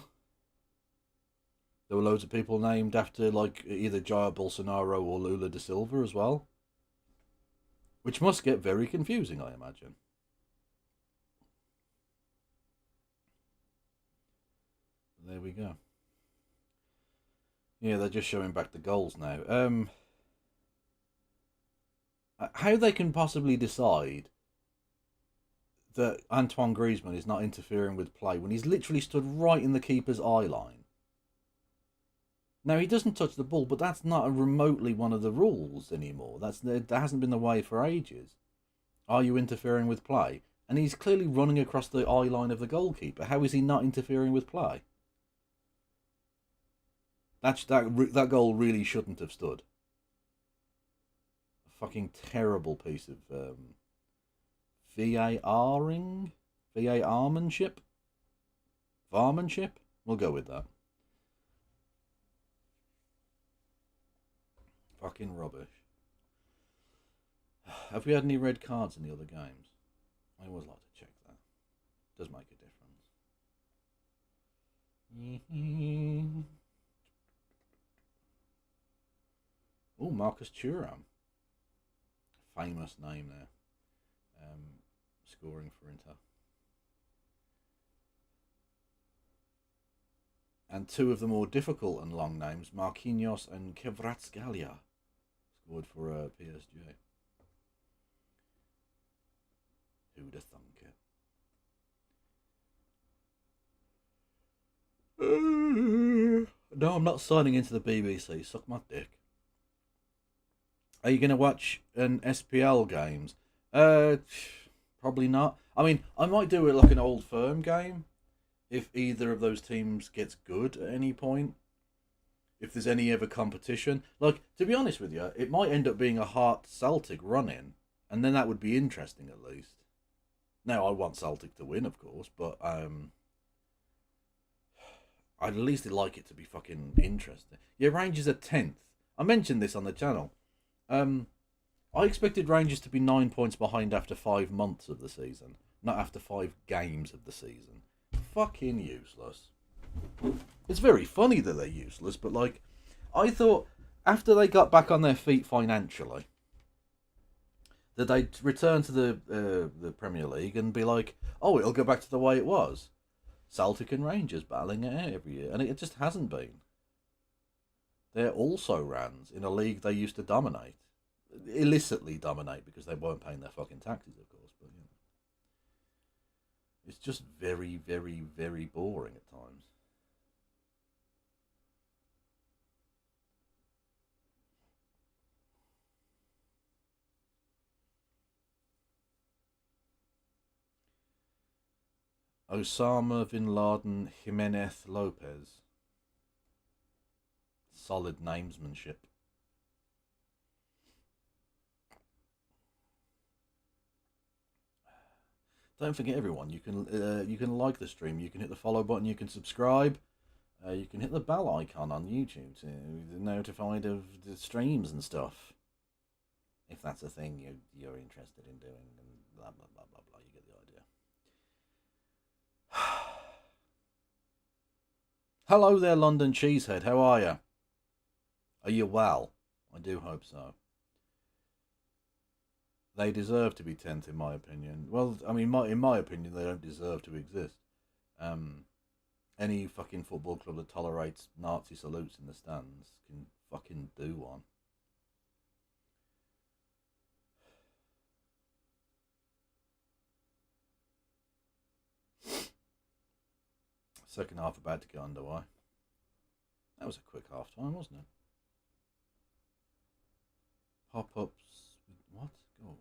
There were loads of people named after like either Jair Bolsonaro or Lula da Silva as well. Which must get very confusing, I imagine. There we go. Yeah, they're just showing back the goals now. How they can possibly decide that Antoine Griezmann is not interfering with play when he's literally stood right in the keeper's eye line? Now, he doesn't touch the ball, but that's not remotely one of the rules anymore. That hasn't been the way for ages. Are you interfering with play? And he's clearly running across the eye line of the goalkeeper. How is he not interfering with play? That goal really shouldn't have stood. A fucking terrible piece of VARmanship. Varmanship? We'll go with that. Fucking rubbish. Have we had any red cards in the other games? I always like to check that. It does make a difference. Oh, Marcus Thuram. Famous name there. Scoring for Inter. And two of the more difficult and long names, Marquinhos and Kvaratskhelia, scored for PSG. Who'd have thunk it? No, I'm not signing into the BBC. Suck my dick. Are you going to watch an SPL games? Probably not. I mean, I might do it like an Old Firm game if either of those teams gets good at any point. If there's any ever competition, like to be honest with you, it might end up being a Heart Celtic run-in, and then that would be interesting at least. Now I want Celtic to win, of course, but I'd at least like it to be fucking interesting. Yeah, Rangers are 10th. I mentioned this on the channel. I expected Rangers to be 9 points behind after 5 months of the season, not after 5 games of the season. Fucking useless. It's very funny that they're useless, but like, I thought after they got back on their feet financially, that they'd return to the Premier League and be like, oh, it'll go back to the way it was. Celtic and Rangers battling it out every year, and it just hasn't been. They're also Rans in a league they used to dominate. Illicitly dominate because they weren't paying their fucking taxes, of course, but you know. It's just very, very, very boring at times. Osama bin Laden Jimenez Lopez. Solid namesmanship. Don't forget, everyone, you can like the stream, you can hit the follow button, you can subscribe, you can hit the bell icon on YouTube to be notified of the streams and stuff. If that's a thing you're interested in doing, and blah blah blah blah blah. You get the idea. Hello there, London Cheesehead. How are you? Are you well? I do hope so. They deserve to be 10th, in my opinion. Well, I mean, in my opinion, they don't deserve to exist. Any fucking football club that tolerates Nazi salutes in the stands can fucking do one. Second half about to get underway. That was a quick half time, wasn't it? Pop-ups. What? Go away.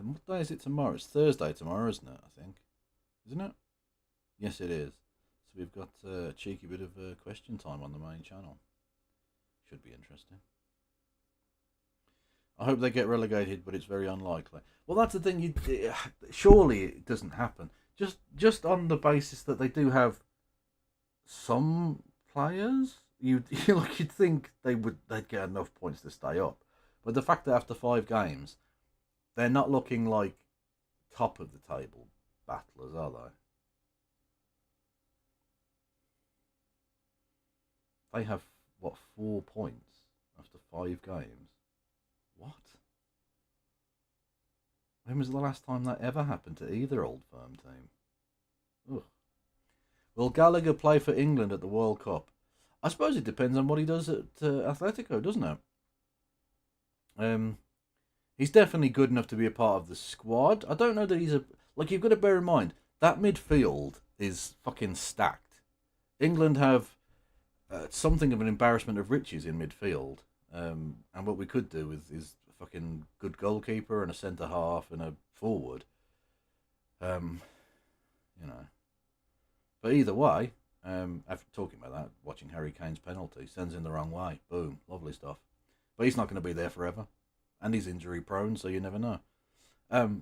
What day is it tomorrow? It's Thursday tomorrow, isn't it? I think. Isn't it? Yes, it is. So we've got a cheeky bit of question time on the main channel. Should be interesting. I hope they get relegated, but it's very unlikely. Well, that's the thing. Surely it doesn't happen. Just on the basis that they do have some players, you'd think they'd get enough points to stay up. But the fact that after 5 games, they're not looking like top of the table battlers, are they? They have, what, 4 points after 5 games? What? When was the last time that ever happened to either Old Firm team? Ugh. Will Gallagher play for England at the World Cup? I suppose it depends on what he does at Atletico, doesn't it? He's definitely good enough to be a part of the squad. I don't know that he's you've got to bear in mind, that midfield is fucking stacked. England have something of an embarrassment of riches in midfield. And what we could do is a fucking good goalkeeper and a centre half and a forward. You know. But either way, after talking about that, watching Harry Kane's penalty, sends in the wrong way. Boom, lovely stuff. But he's not going to be there forever. And he's injury prone, so you never know.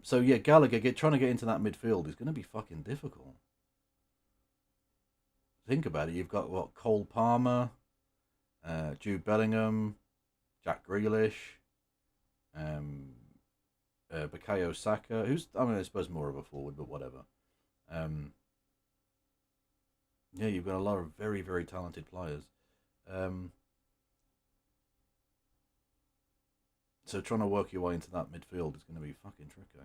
So yeah, Gallagher trying to get into that midfield is going to be fucking difficult. Think about it. You've got what Cole Palmer, Jude Bellingham, Jack Grealish, um, Bukayo Saka, who's I suppose more of a forward, but whatever. Um, yeah, you've got a lot of very very talented players. Um, so trying to work your way into that midfield is going to be fucking tricky.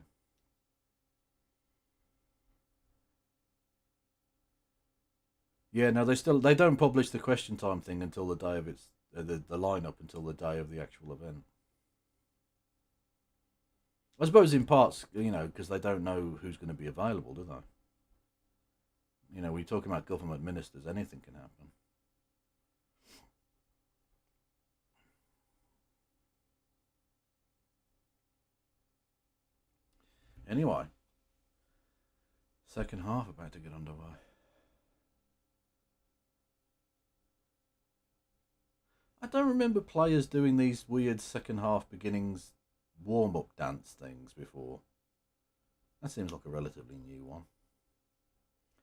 Yeah, no, they don't publish the question time thing until the day of the lineup until the day of the actual event. I suppose in parts, because they don't know who's going to be available, do they? We're talking about government ministers, anything can happen. Anyway, second half about to get underway. I don't remember players doing these weird second half beginnings warm up dance things before. That seems like a relatively new one.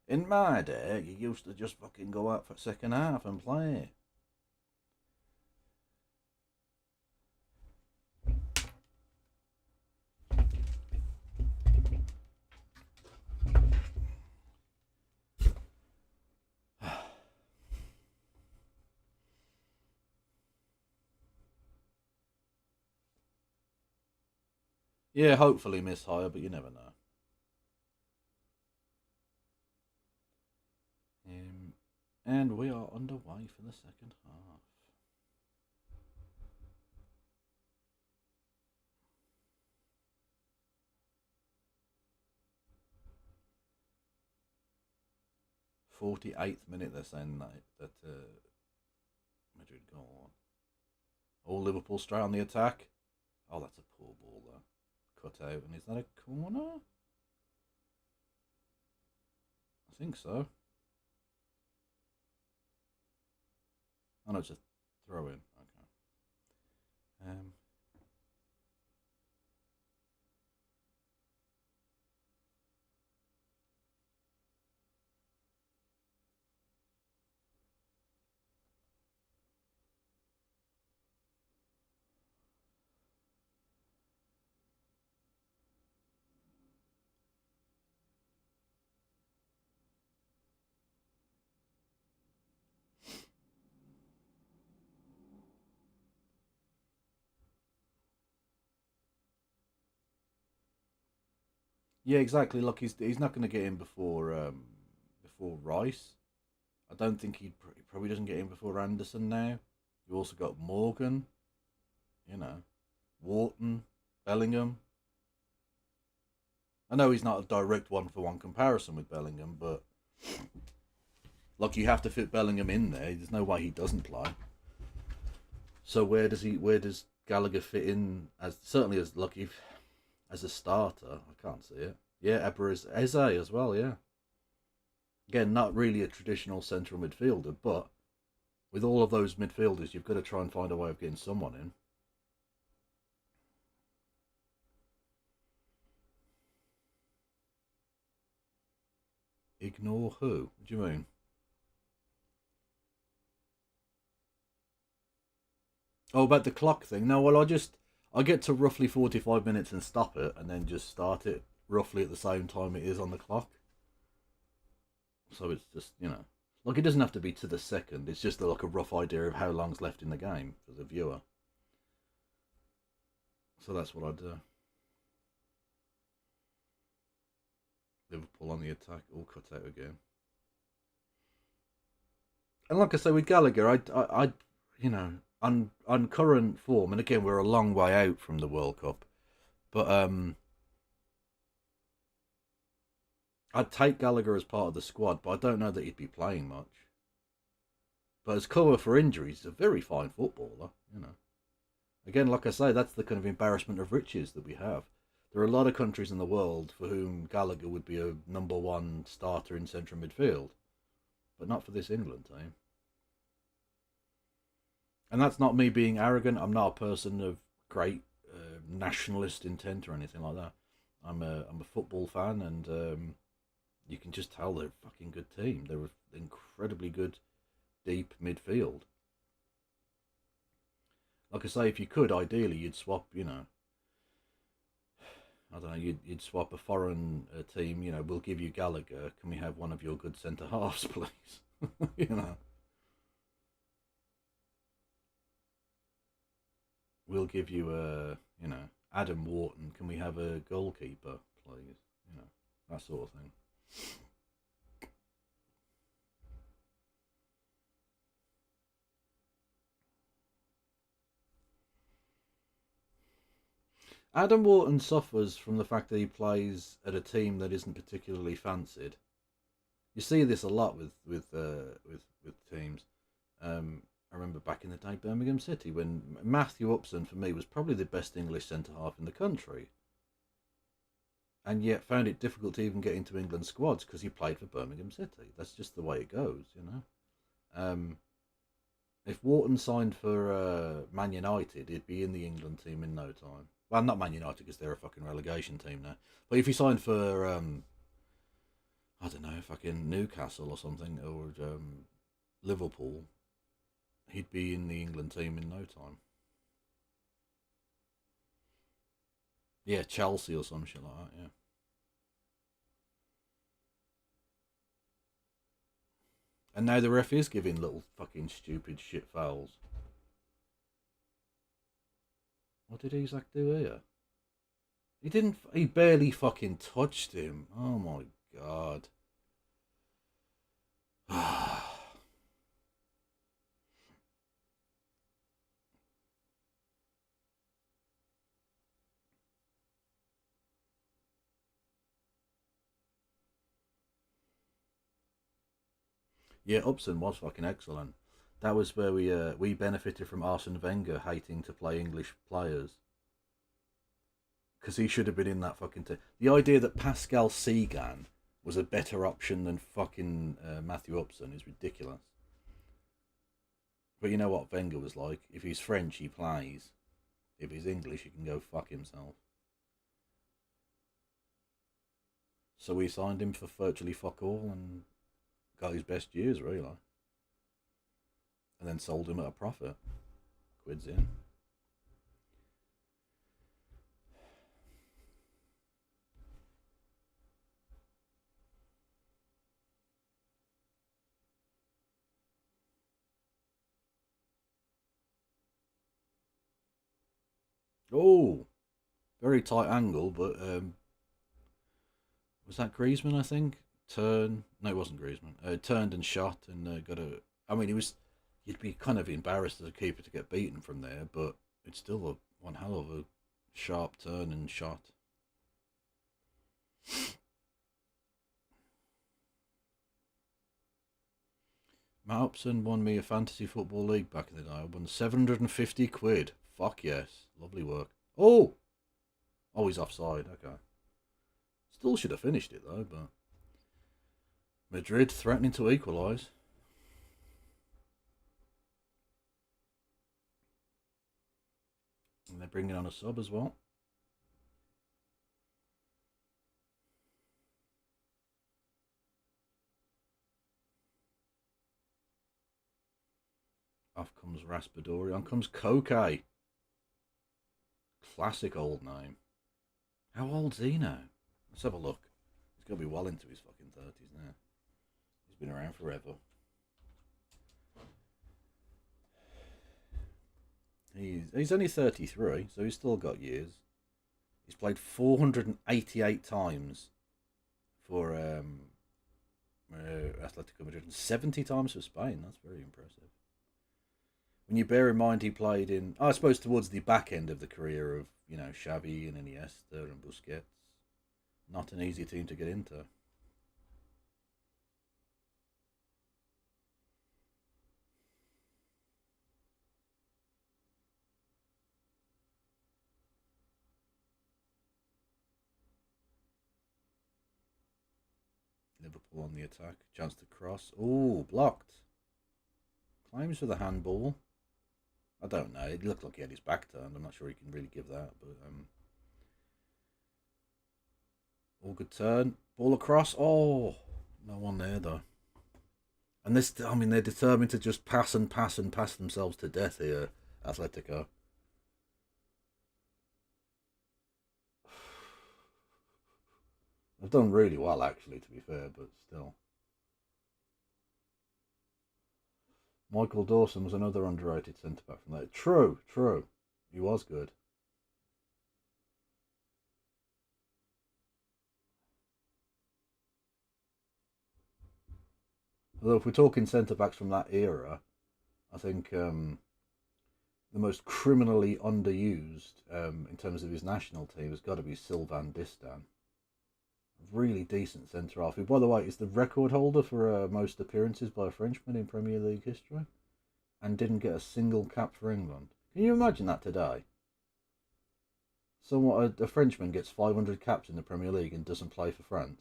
In my day, you used to just fucking go out for second half and play. Yeah, hopefully miss higher, but you never know. And we are underway for the second half. "48th minute," they're saying that Madrid goal. All Liverpool straight on the attack. Oh, that's a poor ball though. Cut out, and is that a corner? I think so. Oh no, it's a throw in. Okay. Um, yeah, exactly. Look, he's not going to get in before Rice. I don't think he probably doesn't get in before Anderson now. You also got Morgan, you know, Wharton, Bellingham. I know he's not a direct one for one comparison with Bellingham, but like you have to fit Bellingham in there. There's no way he doesn't play. So where does Gallagher fit in as certainly as lucky as a starter? I can't see it. Yeah, Eberes Eze as well. Yeah, again, not really a traditional central midfielder, but with all of those midfielders, you've got to try and find a way of getting someone in. Ignore who? What do you mean? Oh, about the clock thing. No, well, I get to roughly 45 minutes and stop it, and then just start it roughly at the same time it is on the clock. So it's just like it doesn't have to be to the second. It's just like a rough idea of how long's left in the game for the viewer. So that's what I do. Liverpool on the attack, all cut out again. And like I say with Gallagher, you know, on current form, and again we're a long way out from the World Cup, but I'd take Gallagher as part of the squad, but I don't know that he'd be playing much. But as cover for injuries, he's a very fine footballer. Again, like I say, that's the kind of embarrassment of riches that we have. There are a lot of countries in the world for whom Gallagher would be a number one starter in central midfield, but not for this England team. And that's not me being arrogant. I'm not a person of great nationalist intent or anything like that. I'm a football fan, and you can just tell they're a fucking good team. They're an incredibly good deep midfield. Like I say, if you could, ideally, you'd swap. I don't know. You'd swap a foreign team. We'll give you Gallagher. Can we have one of your good centre halves, please? you know, we'll give you Adam Wharton. Can we have a goalkeeper, please? That sort of thing. Adam Wharton suffers from the fact that he plays at a team that isn't particularly fancied. You see this a lot with teams. I remember back in the day, Birmingham City, when Matthew Upson for me was probably the best English centre half in the country, and yet found it difficult to even get into England squads because he played for Birmingham City. That's just the way it goes. Um, if Wharton signed for Man United, he'd be in the England team in no time. Well, not Man United because they're a fucking relegation team now. But if he signed for I don't know, fucking Newcastle or something, or Liverpool, he'd be in the England team in no time. Yeah, Chelsea or some shit like that. Yeah. And now the ref is giving little fucking stupid shit fouls. What did Isaac do here? He didn't. He barely fucking touched him. Oh my god. Yeah, Upson was fucking excellent. That was where we benefited from Arsene Wenger hating to play English players because he should have been in that fucking team. The idea that Pascal Segan was a better option than fucking Matthew Upson is ridiculous. But you know what Wenger was like? If he's French, he plays. If he's English, he can go fuck himself. So we signed him for virtually fuck all and got his best years, really. And then sold him at a profit. Quids in. Oh, very tight angle, but was that Griezmann? I think no, it wasn't Griezmann. Turned and shot and got a. I mean, he was. You'd be kind of embarrassed as a keeper to get beaten from there, but it's still one hell of a sharp turn and shot. Matt Upson won me a fantasy football league back in the day. I won 750 quid. Fuck yes, lovely work. Oh, he's offside. Okay, still should have finished it though, but Madrid threatening to equalise. And they're bringing on a sub as well. Off comes Raspadori. On comes Koke. Classic old name. How old's he now? Let's have a look. He's got to be well into his fucking 30s now. He's been around forever. He's only 33, so he's still got years. He's played 488 times for Atletico Madrid and 70 times for Spain. That's very impressive. When you bear in mind he played in, I suppose, towards the back end of the career of, Xavi and Iniesta and Busquets. Not an easy team to get into. Liverpool on the attack. Chance to cross. Oh, blocked. Claims for the handball. I don't know. It looked like he had his back turned. I'm not sure he can really give that, but All good turn. Ball across. Oh, no one there though. And this, I mean, they're determined to just pass and pass and pass themselves to death here, Atletico. They've done really well, actually, to be fair, but still. Michael Dawson was another underrated centre-back from there. True, true. He was good. Although if we're talking centre-backs from that era, I think the most criminally underused in terms of his national team has got to be Sylvain Distin. Really decent centre half. Who, by the way, is the record holder for most appearances by a Frenchman in Premier League history, and didn't get a single cap for England. Can you imagine that today? Somewhat a Frenchman gets 500 caps in the Premier League and doesn't play for France.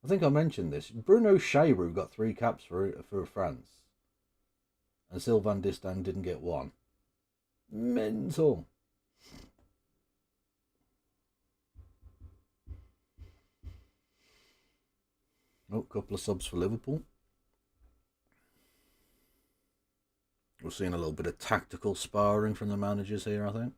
I think I mentioned this. Bruno Cheyrou got 3 caps for France, and Sylvain Distin didn't get one. Mental. Oh, couple of subs for Liverpool. We're seeing a little bit of tactical sparring from the managers here, I think.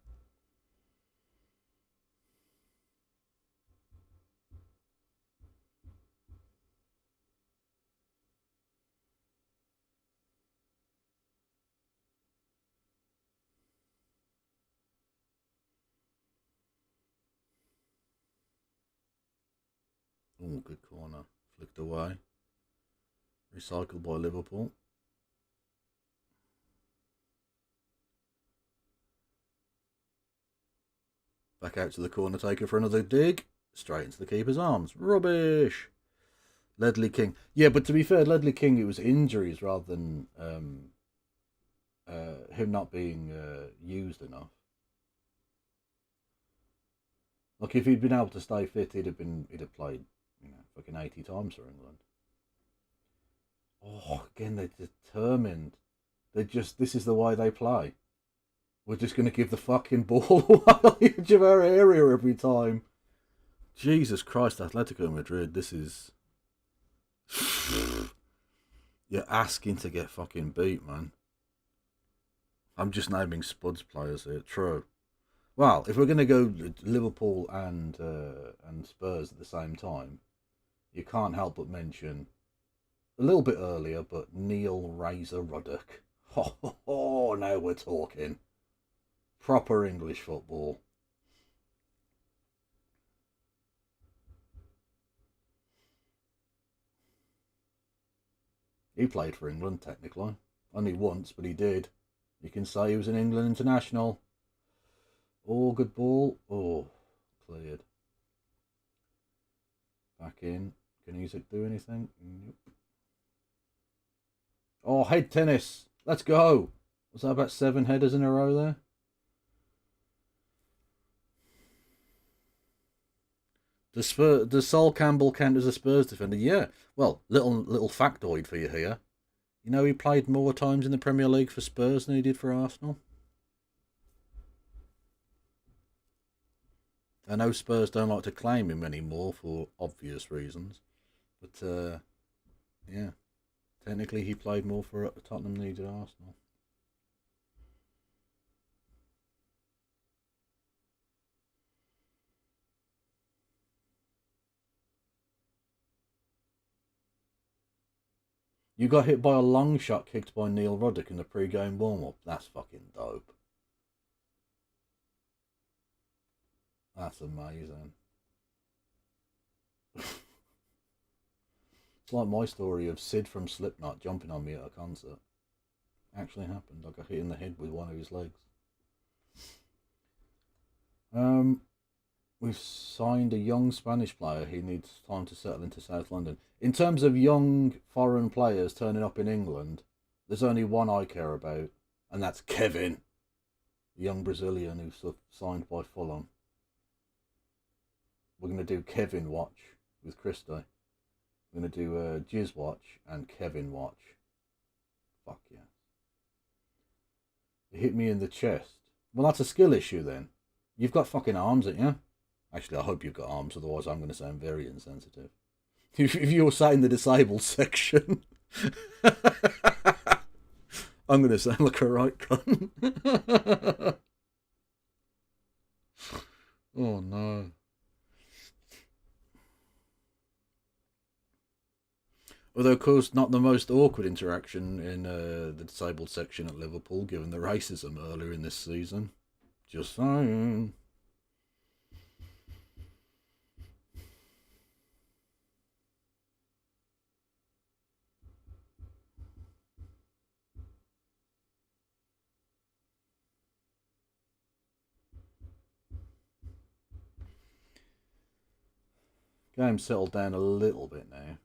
Oh, good corner. Flicked away. Recycled by Liverpool. Back out to the corner taker for another dig. Straight into the keeper's arms. Rubbish. Ledley King. Yeah, but to be fair, Ledley King, it was injuries rather than him not being used enough. Like if he'd been able to stay fit, he'd have played, fucking 80 times for England. Oh, again, they're determined. This is the way they play. We're just going to give the fucking ball away on the edge of our area every time. Jesus Christ, Atletico Madrid, this is... You're asking to get fucking beat, man. I'm just naming Spuds players here. True. Well, if we're going to go Liverpool and Spurs at the same time, you can't help but mention a little bit earlier, but Neil Razor Ruddock. Oh, now we're talking. Proper English football. He played for England, technically. Only once, but he did. You can say he was an England international. Oh, good ball. Oh, cleared. Back in. Can Isak do anything? Nope. Oh, head tennis. Let's go. Was that about 7 headers in a row there? Does Sol Campbell count as a Spurs defender? Yeah. Well, little factoid for you here. You know he played more times in the Premier League for Spurs than he did for Arsenal. I know Spurs don't like to claim him anymore for obvious reasons, but yeah, technically he played more for Tottenham than he did Arsenal. You got hit by a long shot kicked by Neil Ruddock in the pre-game warm-up. That's fucking dope. That's amazing. It's like my story of Sid from Slipknot jumping on me at a concert. Actually happened. I got hit in the head with one of his legs. We've signed a young Spanish player. He needs time to settle into South London. In terms of young foreign players turning up in England, there's only one I care about, and that's Kevin, the young Brazilian who's signed by Fulham. We're going to do Kevin Watch with Christo. We're going to do Jizz Watch and Kevin Watch. Fuck yeah. It hit me in the chest. Well, that's a skill issue then. You've got fucking arms, ain't you? Actually, I hope you've got arms, otherwise I'm going to sound very insensitive. If you're sat in the disabled section, I'm going to sound like a right cunt. Oh no. Although, of course, not the most awkward interaction in the disabled section at Liverpool, given the racism earlier in this season. Just saying. Game's settled down a little bit now.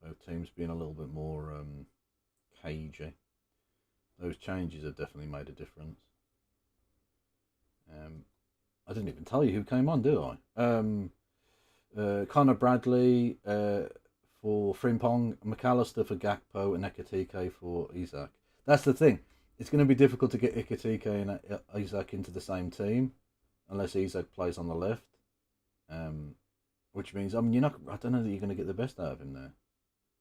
Both teams being a little bit more cagey. Those changes have definitely made a difference. I didn't even tell you who came on, did I? Connor Bradley for Frimpong, McAllister for Gakpo, and Ekatike for Isak. That's the thing. It's going to be difficult to get Ekatike and Isak into the same team unless Isak plays on the left. Which means, I mean, I don't know that you're going to get the best out of him there.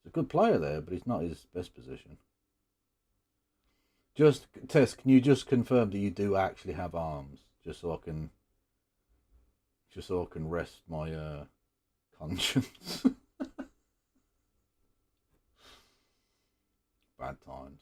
He's a good player there, but he's not his best position. Just, Tess, can you just confirm that you do actually have arms? Just so I can rest my conscience. Bad times.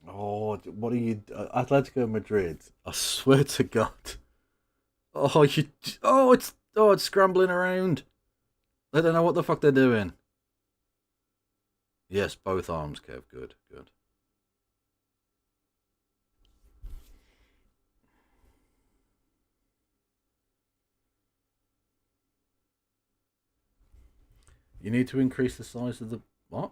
Oh, what are you, Atletico Madrid? I swear to God. Oh, it's scrambling around. They don't know what the fuck they're doing. Yes, both arms, Kev. Good, good. You need to increase the size of the what?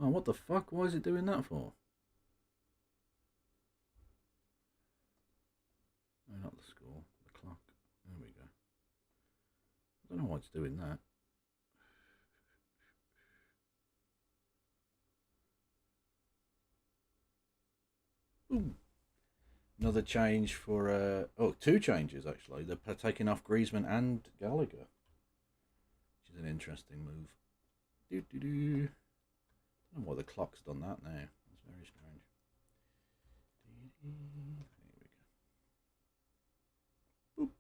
Oh, what the fuck? Why is it doing that for? Oh, not the score, the clock. There we go. I don't know why it's doing that. Ooh. Another change for two changes actually. They're taking off Griezmann and Gallagher, which is an interesting move. Do do do. I don't know why the clock's done that now. That's very strange. There we go. Boop.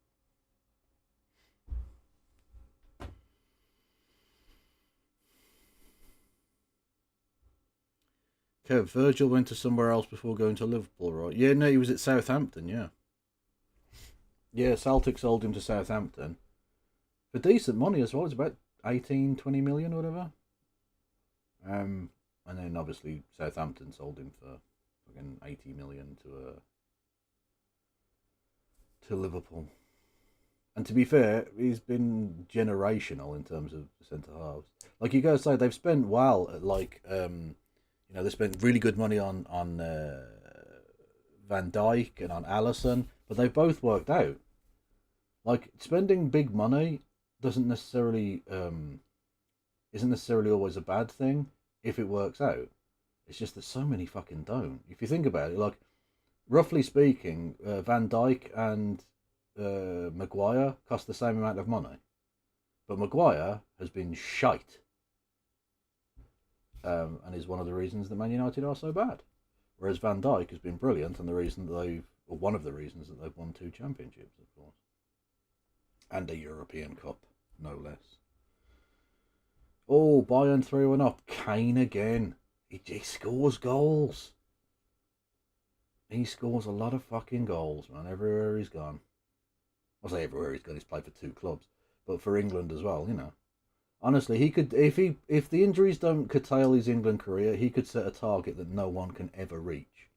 Kev, Virgil went to somewhere else before going to Liverpool, right? Yeah, no, he was at Southampton, yeah. Yeah, Celtic sold him to Southampton for decent money as well. It's about 18, 20 million or whatever. And then obviously Southampton sold him for fucking 80 million to Liverpool. And to be fair, he's been generational in terms of centre halves. Like you gotta say, they've spent well at they spent really good money on Van Dijk and on Allison, but they've both worked out. Like spending big money doesn't necessarily isn't necessarily always a bad thing if it works out. It's just that so many fucking don't. If you think about it, like roughly speaking, Van Dijk and Maguire cost the same amount of money, but Maguire has been shite, and is one of the reasons that Man United are so bad. Whereas Van Dijk has been brilliant, and one of the reasons that they've won two championships, of course, and a European Cup, no less. Oh, Bayern 3-1 up. Kane again. He scores goals. He scores a lot of fucking goals, man. Everywhere he's gone. I say everywhere he's gone. He's played for two clubs, but for England as well. Honestly, he could if the injuries don't curtail his England career, he could set a target that no one can ever reach,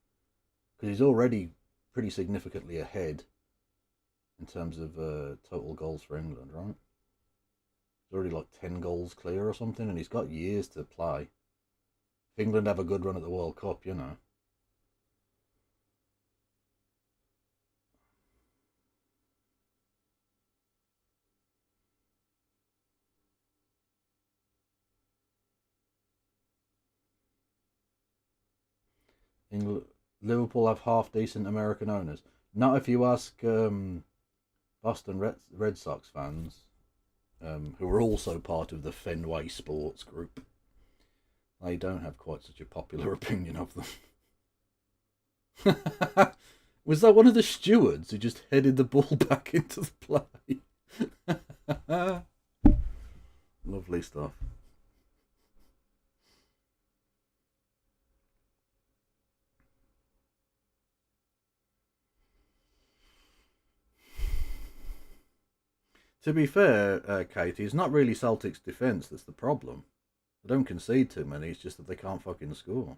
because he's already pretty significantly ahead in terms of total goals for England, right? He's already like 10 goals clear or something, and he's got years to play. If England have a good run at the World Cup, you know. England, Liverpool have half decent American owners. Not if you ask Boston Red Sox fans, who are also part of the Fenway Sports Group. They don't have quite such a popular opinion of them. Was that one of the stewards who just headed the ball back into the play? Lovely stuff. To be fair, Katie, it's not really Celtic's defence that's the problem. They don't concede too many, it's just that they can't fucking score.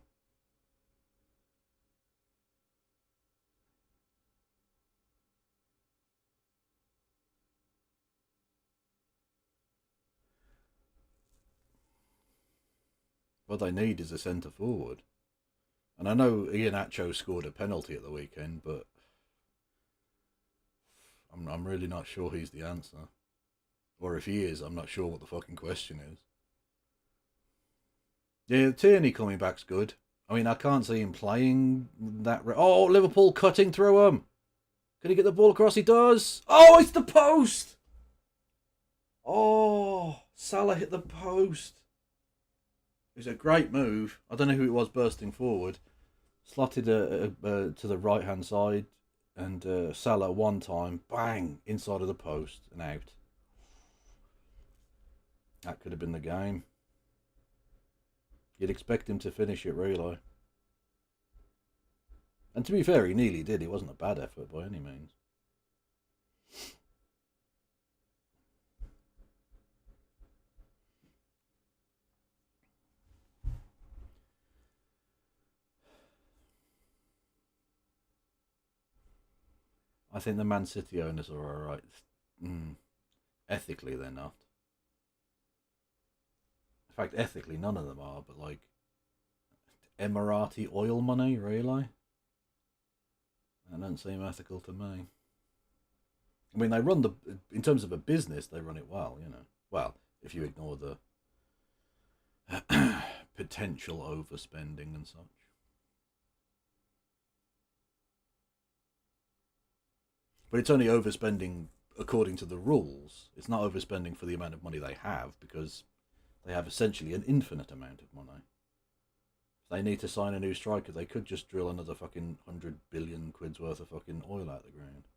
What they need is a centre forward. And I know Iheanacho scored a penalty at the weekend, but I'm really not sure he's the answer. Or if he is, I'm not sure what the fucking question is. Yeah, Tierney coming back's good. I mean, I can't see him playing that. Oh, Liverpool cutting through him. Can he get the ball across? He does. Oh, it's the post. Oh, Salah hit the post. It was a great move. I don't know who it was bursting forward. Slotted to the right hand side, and Salah one time, bang, inside of the post and out. That could have been the game. You'd expect him to finish it, really. And to be fair, he nearly did. It wasn't a bad effort by any means. I think the Man City owners are alright. Ethically, they're not. In fact, ethically, none of them are, but like Emirati oil money, really? That doesn't seem ethical to me. I mean, they run in terms of a business, they run it well, you know. Well, if you ignore the potential overspending and such. But it's only overspending according to the rules. It's not overspending for the amount of money they have, because they have essentially an infinite amount of money. If they need to sign a new striker, they could just drill another fucking 100 billion quid's worth of fucking oil out the ground.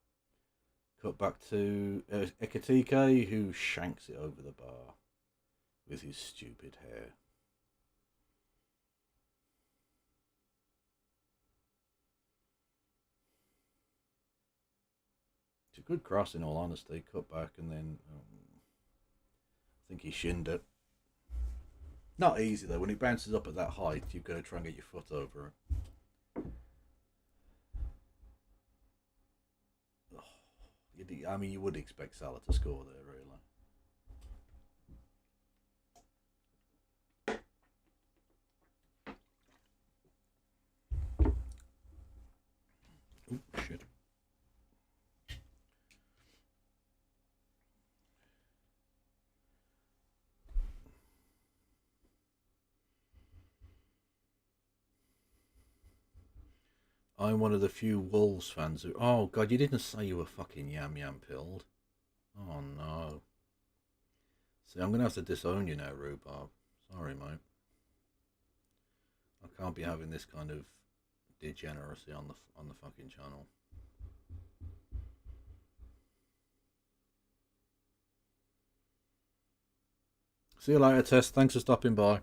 Cut back to Ekatike, who shanks it over the bar with his stupid hair. It's a good cross, in all honesty. Cut back and then I think he shinned it. Not easy though. When it bounces up at that height, you've got to try and get your foot over it. I mean, you would expect Salah to score there, really. Oh shit. I'm one of the few Wolves fans who. Oh god, you didn't say you were fucking yam pilled. Oh no. See, I'm gonna have to disown you now, Rhubarb. Sorry, mate. I can't be having this kind of degeneracy on the fucking channel. See you later, Tess. Thanks for stopping by.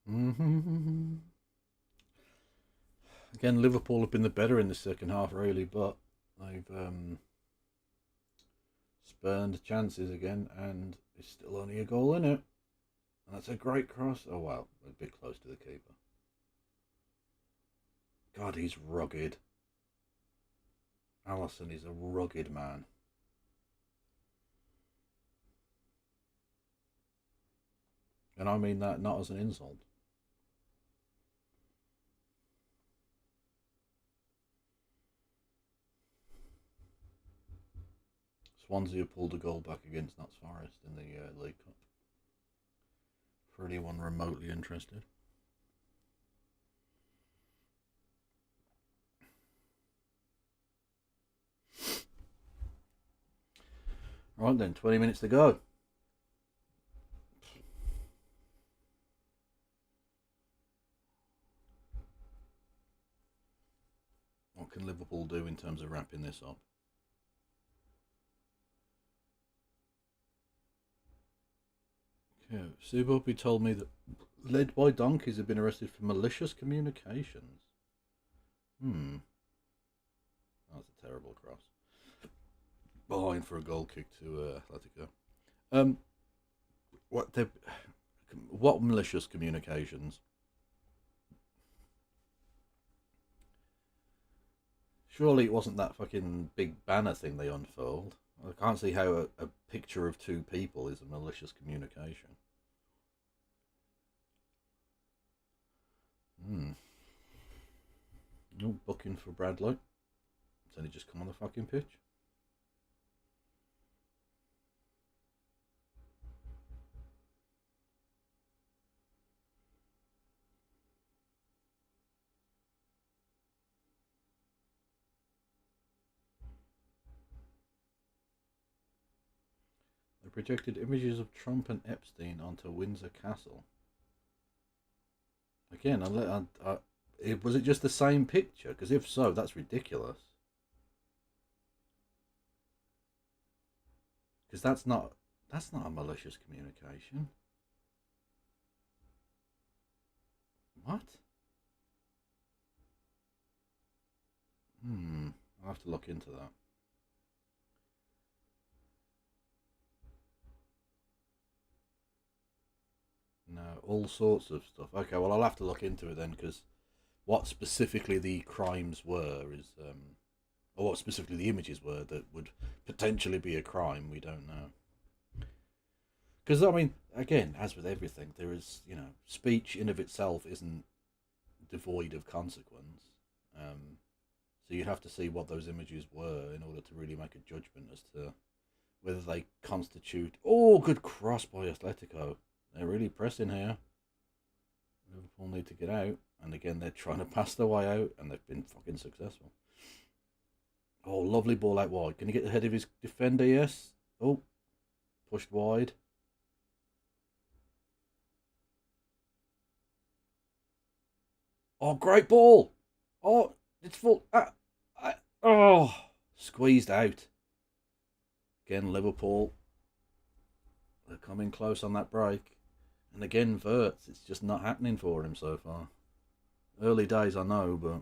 Mm-hmm. Again, Liverpool have been the better in the second half, really, but they've spurned chances again, and it's still only a goal in it. And that's a great cross. Oh, wow, a bit close to the keeper. God, he's rugged. Allison is a rugged man. And I mean that not as an insult. Swansea have pulled a goal back against Notts Forest in the League Cup. For anyone remotely interested. Right then, 20 minutes to go. What can Liverpool do in terms of wrapping this up? Yeah, Subopi told me that led by donkeys have been arrested for malicious communications. That's a terrible cross. Behind for a goal kick to Atletico. What malicious communications? Surely it wasn't that fucking big banner thing they unfurled. I can't see how a picture of two people is a malicious communication. No booking for Bradley. It's only just come on the fucking pitch. They projected images of Trump and Epstein onto Windsor Castle. Again, was it just the same picture? Because if so, that's ridiculous. Because that's not a malicious communication. What? I'll have to look into that. No, all sorts of stuff. Okay, well, I'll have to look into it then, because what specifically the crimes were is, or what specifically the images were that would potentially be a crime, we don't know. Because, I mean, again, as with everything, there is, speech in of itself isn't devoid of consequence. So you have to see what those images were in order to really make a judgment as to whether they constitute. Oh, good cross by Atletico. They're really pressing here. Liverpool need to get out. And again, they're trying to pass their way out, and they've been fucking successful. Oh, lovely ball out wide. Can he get the head of his defender? Yes. Oh, pushed wide. Oh, great ball. Oh, it's full. Oh, squeezed out. Again, Liverpool. They're coming close on that break. And again, Wirtz. It's just not happening for him so far. Early days, I know, but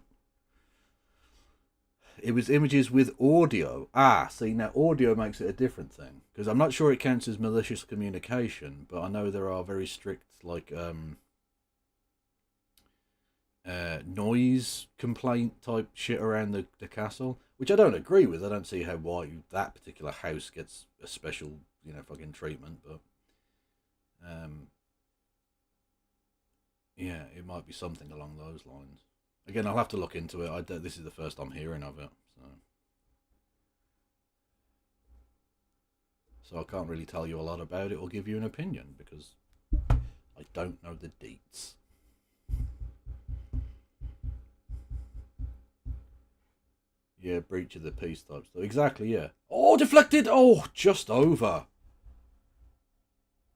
it was images with audio. See, now audio makes it a different thing, because I'm not sure it counts as malicious communication, but I know there are very strict noise complaint type shit around the castle, which I don't agree with. I don't see why that particular house gets a special fucking treatment, but yeah, it might be something along those lines. Again, I'll have to look into it. This is the first I'm hearing of it, so I can't really tell you a lot about it or give you an opinion, because I don't know the deets. Yeah, breach of the peace type stuff. Exactly, yeah. Oh, deflected! Oh, just over.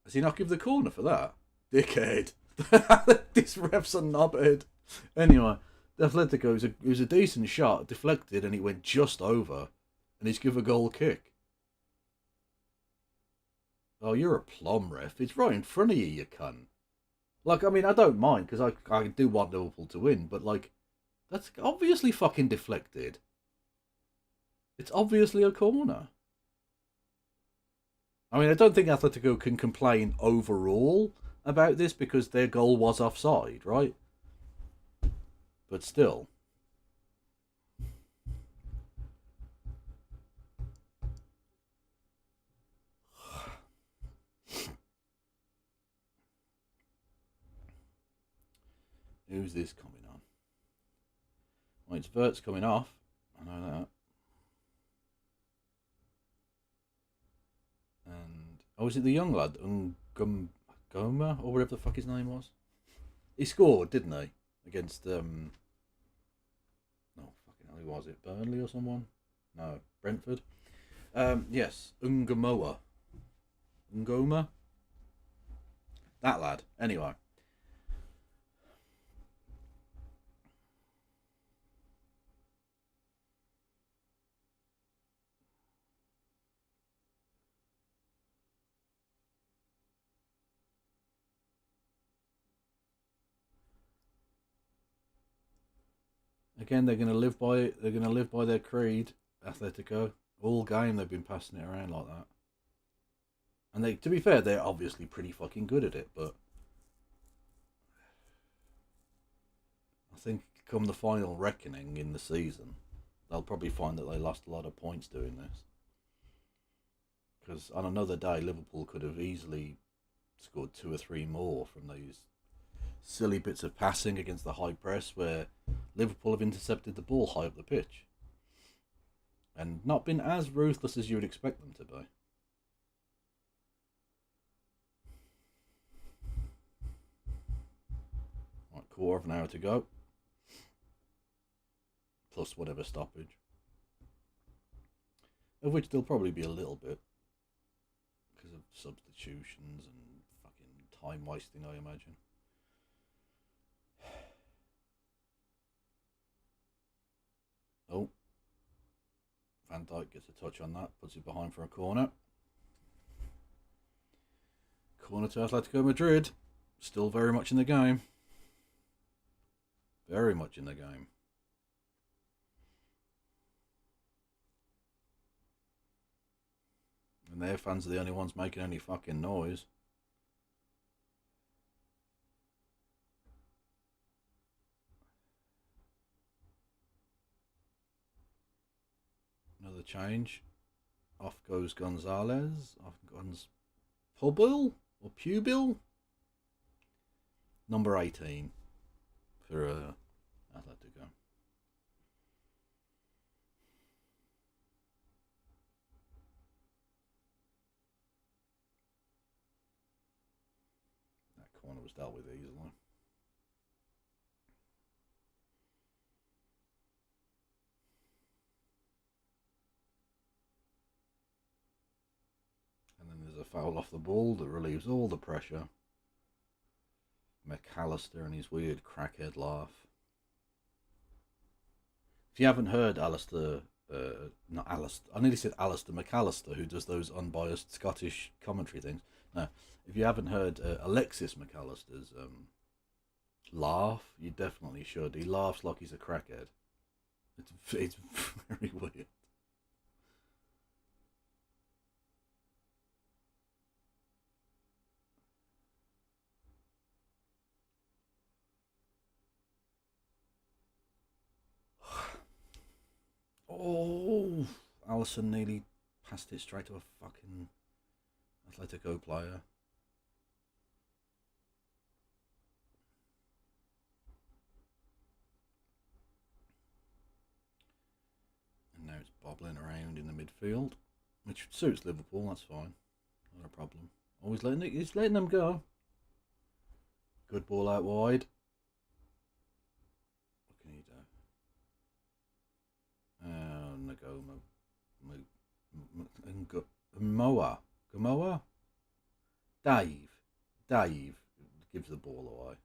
Has he not give the corner for that? Dickhead. This ref's a knobhead. Anyway, the Atletico, it was a decent shot, deflected, and it went just over. And he's give a goal kick. Oh, you're a plum, ref. It's right in front of you, you cunt. Like, I mean, I don't mind because I do want Liverpool to win, but like, that's obviously fucking deflected. It's obviously a corner. I mean, I don't think Atletico can complain overall about this because their goal was offside, right? But still, who's this coming on? Well, it's Vert's coming off. I know that. And oh, is it the young lad, Goma or whatever the fuck his name was? He scored, didn't he? Against no fucking hell, who was it? Burnley or someone? No, Brentford. Yes, Ngoma, that lad. Anyway, again they're gonna live by their creed. Atletico, all game they've been passing it around like that. And they, to be fair, they're obviously pretty fucking good at it. But I think come the final reckoning in the season, they'll probably find that they lost a lot of points doing this. Because on another day, Liverpool could have easily scored two or three more from those silly bits of passing against the high press where Liverpool have intercepted the ball high up the pitch and not been as ruthless as you would expect them to be. Right, quarter of an hour to go, plus whatever stoppage, of which there'll probably be a little bit because of substitutions and fucking time wasting, I imagine. Oh, Van Dijk gets a touch on that, puts it behind for a corner. Corner to Atletico Madrid. Still very much in the game. Very much in the game. And their fans are the only ones making any fucking noise. Another change. Off goes Gonzalez. Off goes Pubil or Pubil. Number 18 for Atletico. That corner was dealt with easily. And then there's a foul off the ball that relieves all the pressure. McAllister and his weird crackhead laugh. If you haven't heard Alistair, not Alistair, I nearly said Alistair McAllister, who does those unbiased Scottish commentary things. No, if you haven't heard Alexis McAllister's laugh, you definitely should. He laughs like he's a crackhead. It's very weird. Oh, Allison nearly passed it straight to a fucking Atletico player. And now it's bobbling around in the midfield, which suits Liverpool. That's fine, not a problem. Always he's letting them go. Good ball out wide. What can he do? Nagoma, Moa, Gamoa, Dave gives the ball away.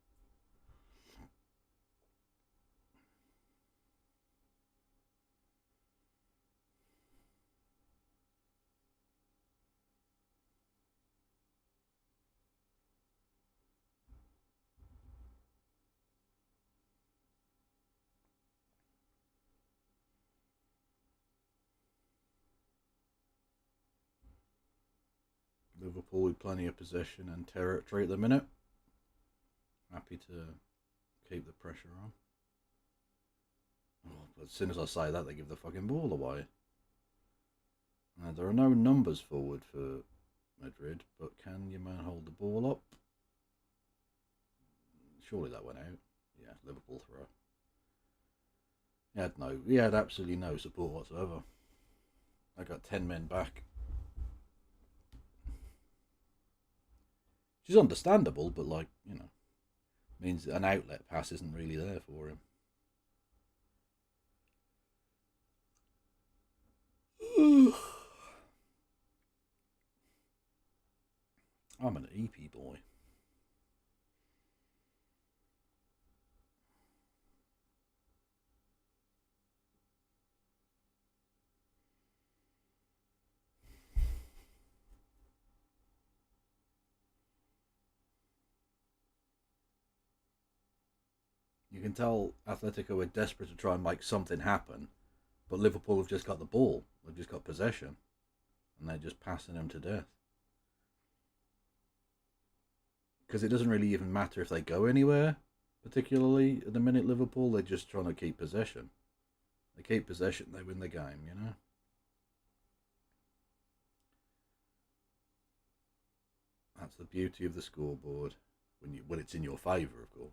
Liverpool with plenty of possession and territory at the minute. Happy to keep the pressure on. Oh, but as soon as I say that, they give the fucking ball away. Now, there are no numbers forward for Madrid, but can your man hold the ball up? Surely that went out. Yeah, Liverpool throw. He had absolutely no support whatsoever. I got 10 men back. Which is understandable, but like, means an outlet pass isn't really there for him. I'm an EP boy. You can tell Atletico are desperate to try and make something happen, but Liverpool have just got the ball. They've just got possession, and they're just passing them to death. Because it doesn't really even matter if they go anywhere, particularly at the minute Liverpool, they're just trying to keep possession. They keep possession, they win the game, That's the beauty of the scoreboard, when it's in your favour, of course.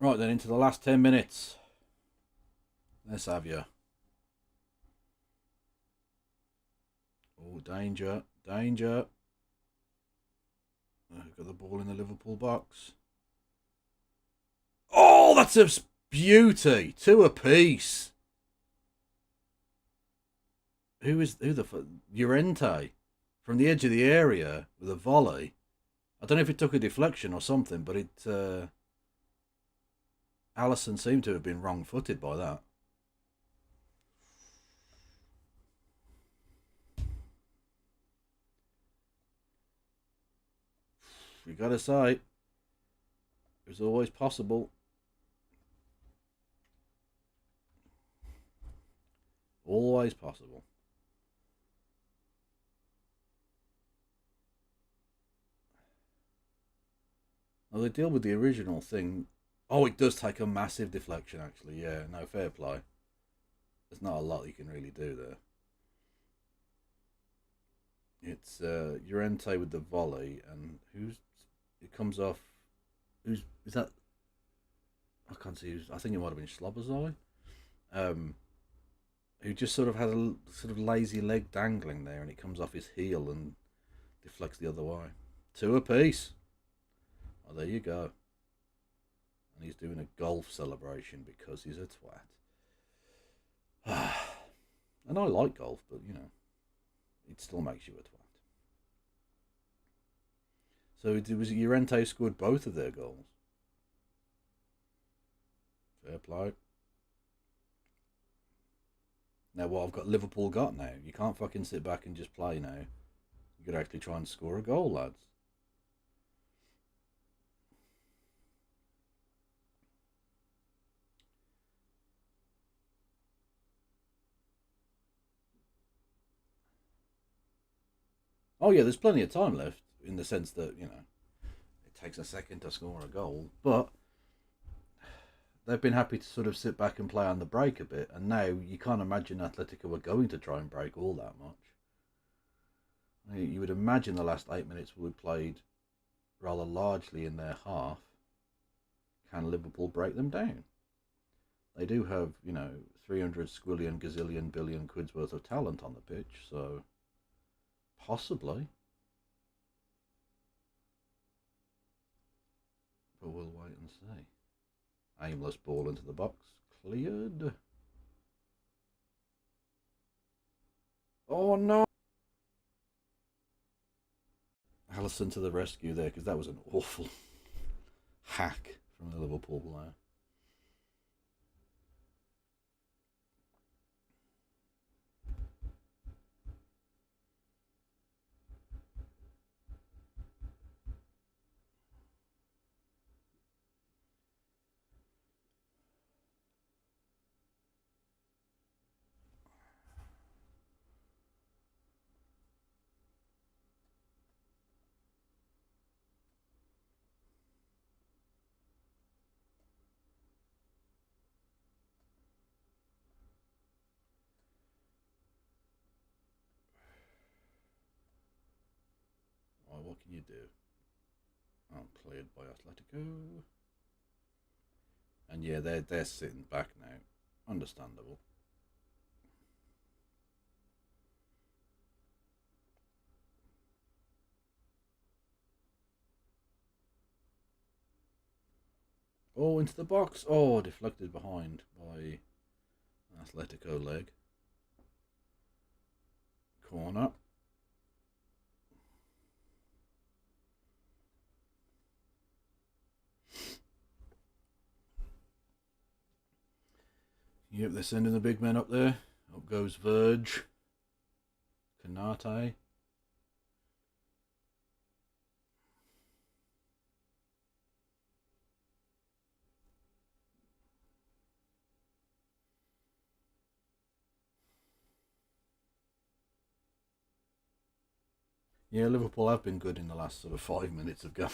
Right then, into the last 10 minutes. Let's have you. Oh, danger, danger. Got the ball in the Liverpool box. Oh, that's a beauty. Two apiece. Who the Llorente from the edge of the area with a volley. I don't know if it took a deflection or something, but Allison seemed to have been wrong-footed by that. You gotta say, it was always possible. Always possible. Now they deal with the original thing. Oh, it does take a massive deflection, actually. Yeah, no, fair play. There's not a lot you can really do there. It's Llorente with the volley, and it comes off. Is that? I can't see. I think it might have been Slobozai. Who just sort of has a sort of lazy leg dangling there, and it comes off his heel and deflects the other way. Two apiece. Oh, there you go. And he's doing a golf celebration because he's a twat. And I like golf, but it still makes you a twat. So was it Llorente scored both of their goals? Fair play. Now what I've got Liverpool got now. You can't fucking sit back and just play now. You could actually try and score a goal, lads. Oh yeah, there's plenty of time left in the sense that, it takes a second to score a goal, but they've been happy to sort of sit back and play on the break a bit, and now you can't imagine Atletico were going to try and break all that much. You would imagine the last 8 minutes we played rather largely in their half. Can Liverpool break them down? They do have, 300 squillion, gazillion, billion quid's worth of talent on the pitch, so possibly. But we'll wait and see. Aimless ball into the box. Cleared. Oh no! Allison to the rescue there, because that was an awful hack from the Liverpool player. can you do? Oh, cleared by Atletico. And yeah, they're sitting back now. Understandable. Oh, into the box. Oh, deflected behind by Atletico leg. Corner. Yep, they're sending the big men up there. Up goes Verge. Canate. Yeah, Liverpool have been good in the last sort of 5 minutes of games.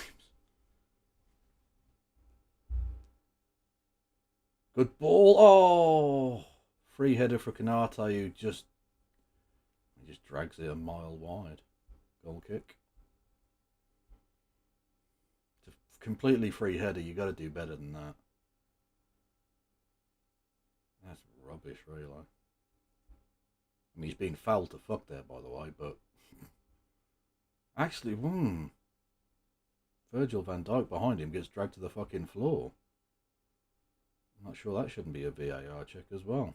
Good ball. Oh, free header for Canate, who just drags it a mile wide. Goal kick. It's a completely free header. You got to do better than that. That's rubbish, really. I mean, he's been fouled to fuck there, by the way, but actually, Virgil van Dijk behind him gets dragged to the fucking floor. I'm not sure that shouldn't be a VAR check as well.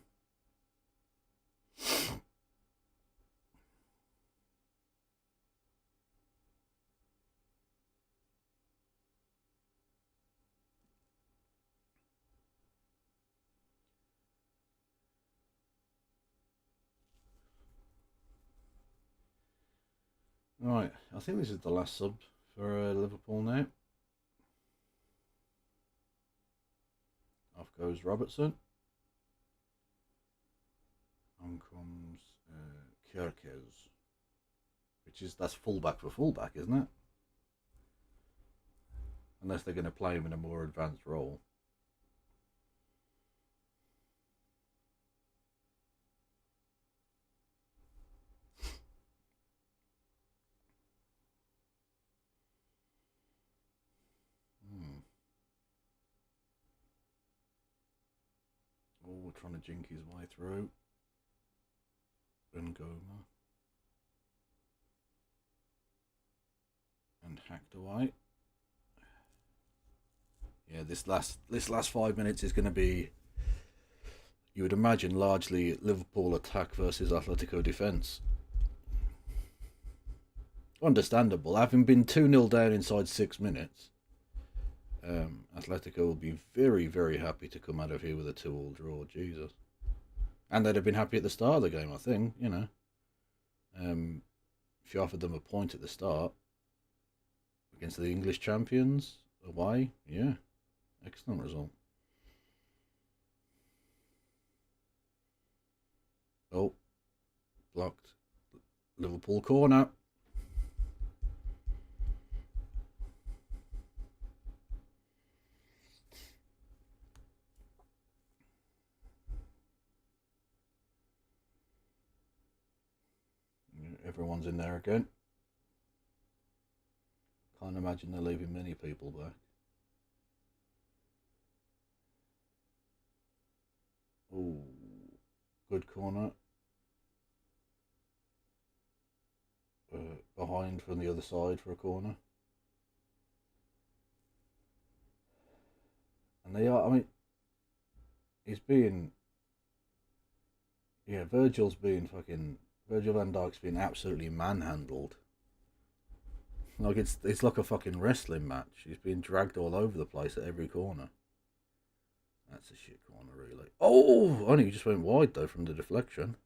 Right, I think this is the last sub for Liverpool now. Off goes Robertson. On comes Kierke's, that's fullback for fullback, isn't it? Unless they're going to play him in a more advanced role. Oh, we're trying to jink his way through. Ngoma. And hacked away. Yeah, this last 5 minutes is going to be, you would imagine, largely Liverpool attack versus Atletico defence. Understandable. Having been 2-0 down inside 6 minutes, Atletico will be very, very happy to come out of here with a 2-2 draw. Jesus. And they'd have been happy at the start of the game, I think, you know. If you offered them a point at the start against the English champions away, yeah, excellent result. Oh, blocked. Liverpool corner. Everyone's in there again. Can't imagine they're leaving many people back. Oh, good corner. Behind from the other side for a corner. And they are, I mean, Virgil van Dijk's been absolutely manhandled. Like it's like a fucking wrestling match. He's been dragged all over the place at every corner. That's a shit corner, really. Oh, only he just went wide though from the deflection.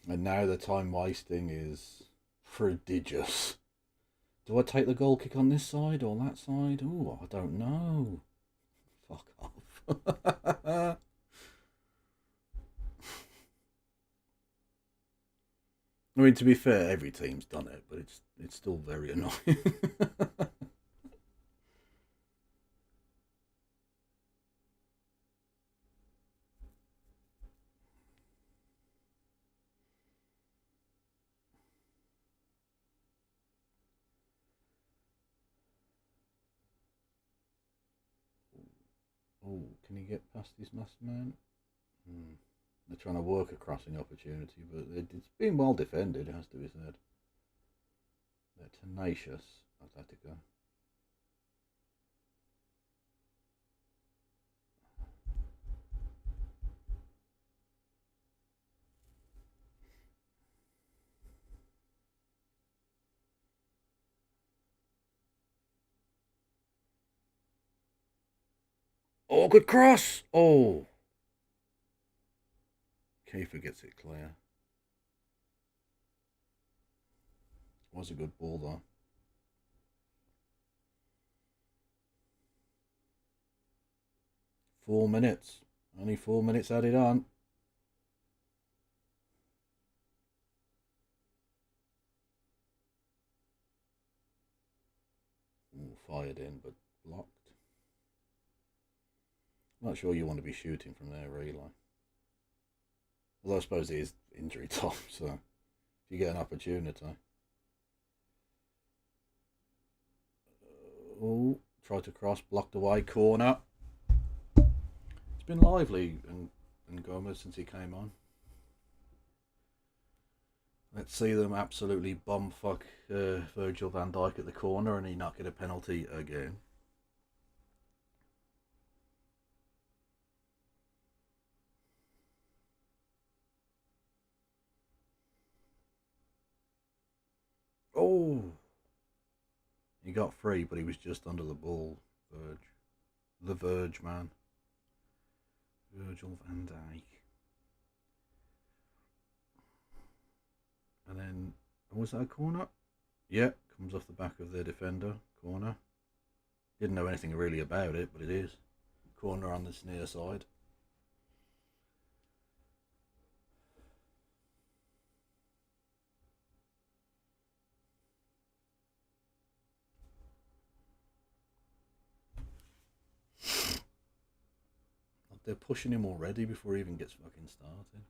And now the time wasting is prodigious. Do I take the goal kick on this side or that side? Oh, I don't know. Fuck off. I mean, to be fair, every team's done it, but it's still very annoying. Oh, can he get past his masked man? They're trying to work a crossing opportunity, but it's been well defended, it has to be said. They're tenacious, Atletico. Oh, good cross! Oh! Keeper gets it clear. Was a good ball, though. Four minutes. Only 4 minutes added on. Ooh, fired in, but blocked. Not sure you want to be shooting from there, really. Although I suppose it is injury time, so if you get an opportunity. Oh, tried to cross, blocked away, corner. It's been lively in Gomez since he came on. Let's see them absolutely bumfuck Virgil van Dijk at the corner and he not get a penalty again. Oh! He got free, but he was just under the ball. The Verge, man. Virgil van Dijk. And then, was that a corner? Yeah, comes off the back of their defender. Corner. Didn't know anything really about it, but it is. Corner on this near side. They're pushing him already before he even gets fucking started.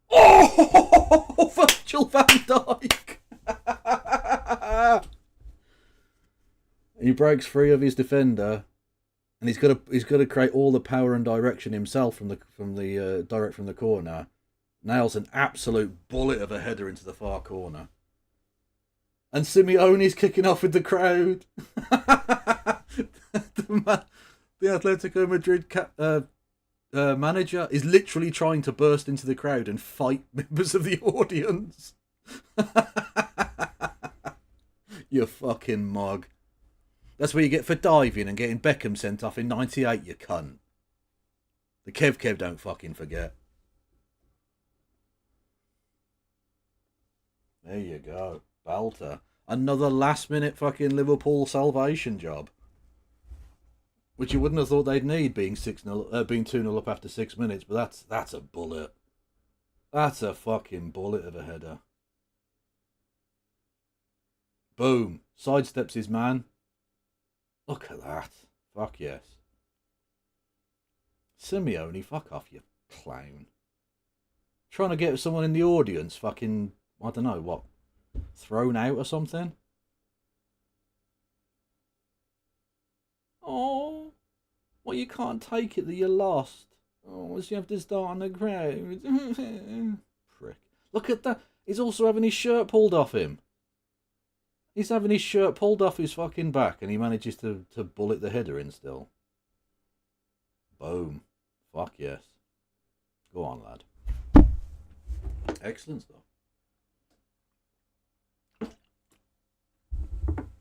Oh! Virgil van Dijk! He breaks free of his defender, and he's got to create all the power and direction himself from the corner. Nails an absolute bullet of a header into the far corner. And Simeone's kicking off with the crowd. the Atletico Madrid manager is literally trying to burst into the crowd and fight members of the audience. You fucking mug. That's what you get for diving and getting Beckham sent off in '98, you cunt. The Kev don't fucking forget. There you go. Belter. Another last minute fucking Liverpool salvation job. Which you wouldn't have thought they'd need being 2-0 up after 6 minutes, but that's a bullet. That's a fucking bullet of a header. Boom. Sidesteps his man. Look at that. Fuck yes. Simeone, fuck off, you clown. Trying to get someone in the audience fucking, I don't know, what, thrown out or something? Oh, well, you can't take it that you lost. Oh, so you have to start on the crowd. Prick. Look at that. He's also having his shirt pulled off him. He's having his shirt pulled off his fucking back and he manages to bullet the header in still. Boom. Fuck yes. Go on, lad. Excellent stuff.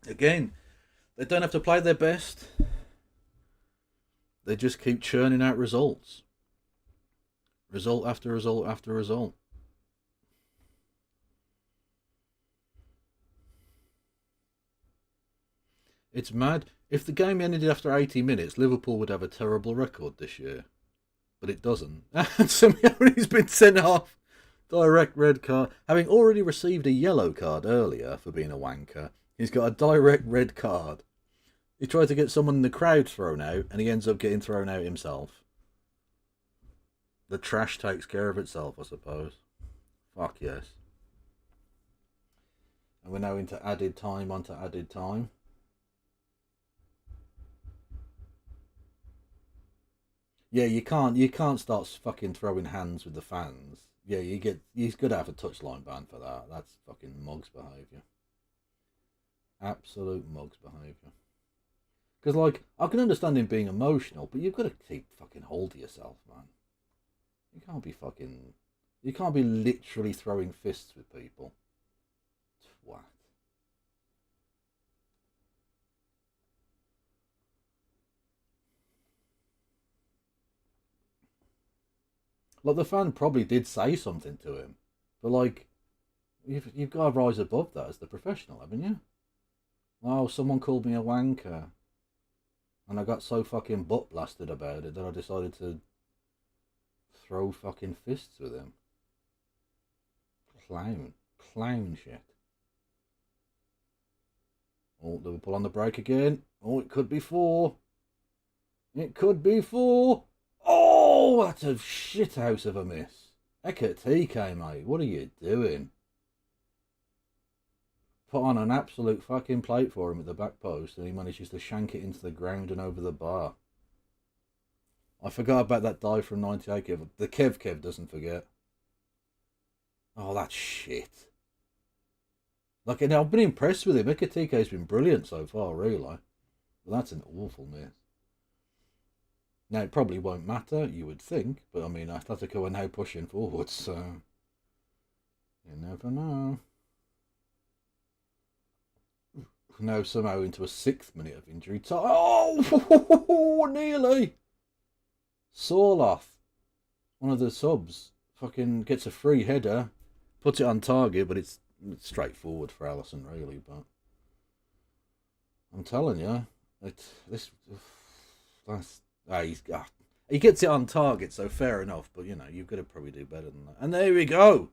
Again, they don't have to play their best. They just keep churning out results. Result after result after result. It's mad. If the game ended after 80 minutes, Liverpool would have a terrible record this year. but it doesn't. And Simeone's been sent off. Direct red card. Having already received a yellow card earlier for being a wanker, he's got a direct red card. He tried to get someone in the crowd thrown out, and he ends up getting thrown out himself. The trash takes care of itself, I suppose. Fuck yes. And we're now into added time onto added time. Yeah, you can't start fucking throwing hands with the fans. Yeah, he's got to have a touchline ban for that. That's fucking mugs behaviour. Absolute mugs behaviour. Because, like, I can understand him being emotional, but you've got to keep fucking hold of yourself, man. You can't be literally throwing fists with people. Twat. Like, the fan probably did say something to him, but, like, you've got to rise above that as the professional, haven't you? Oh, someone called me a wanker. And I got so fucking butt blasted about it that I decided to throw fucking fists with him. Clown shit. Oh, Liverpool on the break again. Oh, it could be 4. It could be 4. Oh, that's a shithouse of a miss. Atletico, mate. What are you doing? Put on an absolute fucking plate for him at the back post, and he manages to shank it into the ground and over the bar. I forgot about that dive from 98. The Kev doesn't forget. Oh, that's shit. Like, and I've been impressed with him. Atletico's been brilliant so far, really. But that's an awful miss. Now, it probably won't matter, you would think, but I mean, Atletico are now pushing forward, so you never know. Now somehow into a 6th minute of injury time. Oh, nearly. Sorloth, one of the subs, fucking gets a free header, puts it on target, but it's straightforward for Alisson, really. But I'm telling you, he gets it on target, so fair enough. But you know, you've got to probably do better than that. And there we go,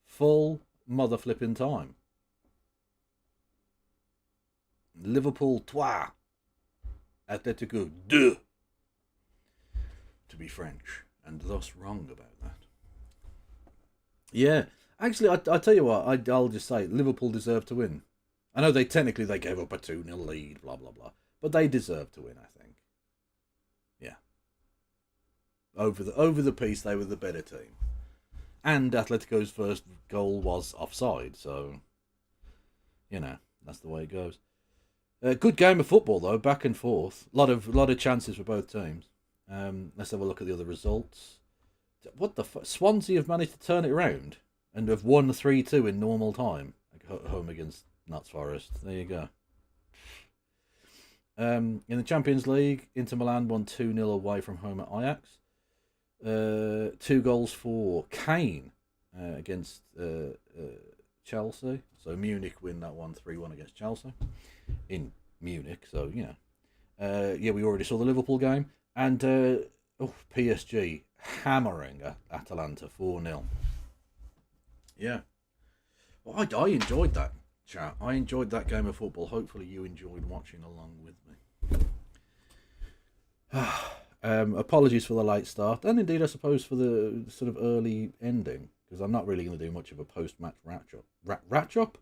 full mother flipping time. Liverpool 3, Atletico 2, to be French, and thus wrong about that. Yeah, actually, I tell you what, I'll just say Liverpool deserve to win. I know they gave up a 2-0 lead, blah blah blah, but they deserve to win. I think. Yeah. Over the piece, they were the better team, and Atletico's first goal was offside, so you know that's the way it goes. Good game of football though, back and forth. A lot of chances for both teams. Let's have a look at the other results. What the fuck? Swansea have managed to turn it around and have won 3-2 in normal time. Home against Notts Forest. There you go. In the Champions League, Inter Milan won 2-0 away from home at Ajax. 2 goals for Kane against Chelsea. So Munich win that one 3-1 against Chelsea in Munich. So you know, yeah, we already saw the Liverpool game, and PSG hammering Atalanta 4-0. Yeah, well, I enjoyed that, chat. I enjoyed that game of football. Hopefully, you enjoyed watching along with me. Apologies for the late start, and indeed, I suppose, for the sort of early ending, because I'm not really going to do much of a post-match wrap-up,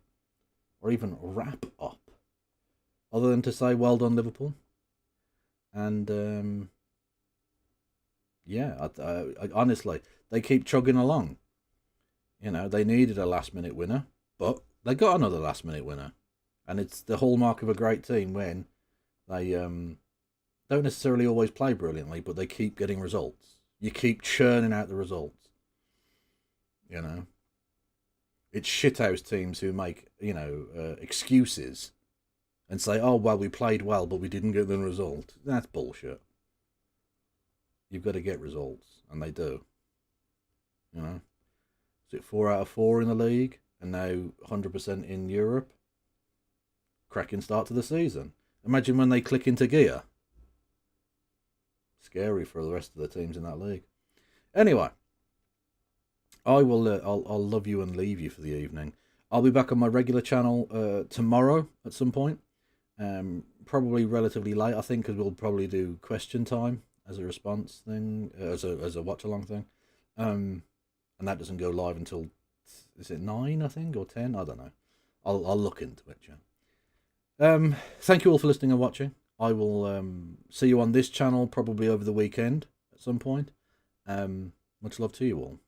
or even wrap-up, other than to say well done, Liverpool. And yeah, I honestly, they keep chugging along. You know, they needed a last-minute winner, but they got another last-minute winner, and it's the hallmark of a great team when they don't necessarily always play brilliantly, but they keep getting results. You keep churning out the results. You know, it's shithouse teams who make, you know, excuses and say, oh, well, we played well, but we didn't get the result. That's bullshit. You've got to get results, and they do. You know, is it 4 out of 4 in the league, and now 100% in Europe? Cracking start to the season. Imagine when they click into gear. Scary for the rest of the teams in that league. Anyway, I will. I'll love you and leave you for the evening. I'll be back on my regular channel tomorrow at some point. Probably relatively late, I think, because we'll probably do question time as a response thing, as a watch along thing. And that doesn't go live until, is it 9, I think, or 10? I don't know. I'll look into it, yeah. Thank you all for listening and watching. I will see you on this channel probably over the weekend at some point. Much love to you all.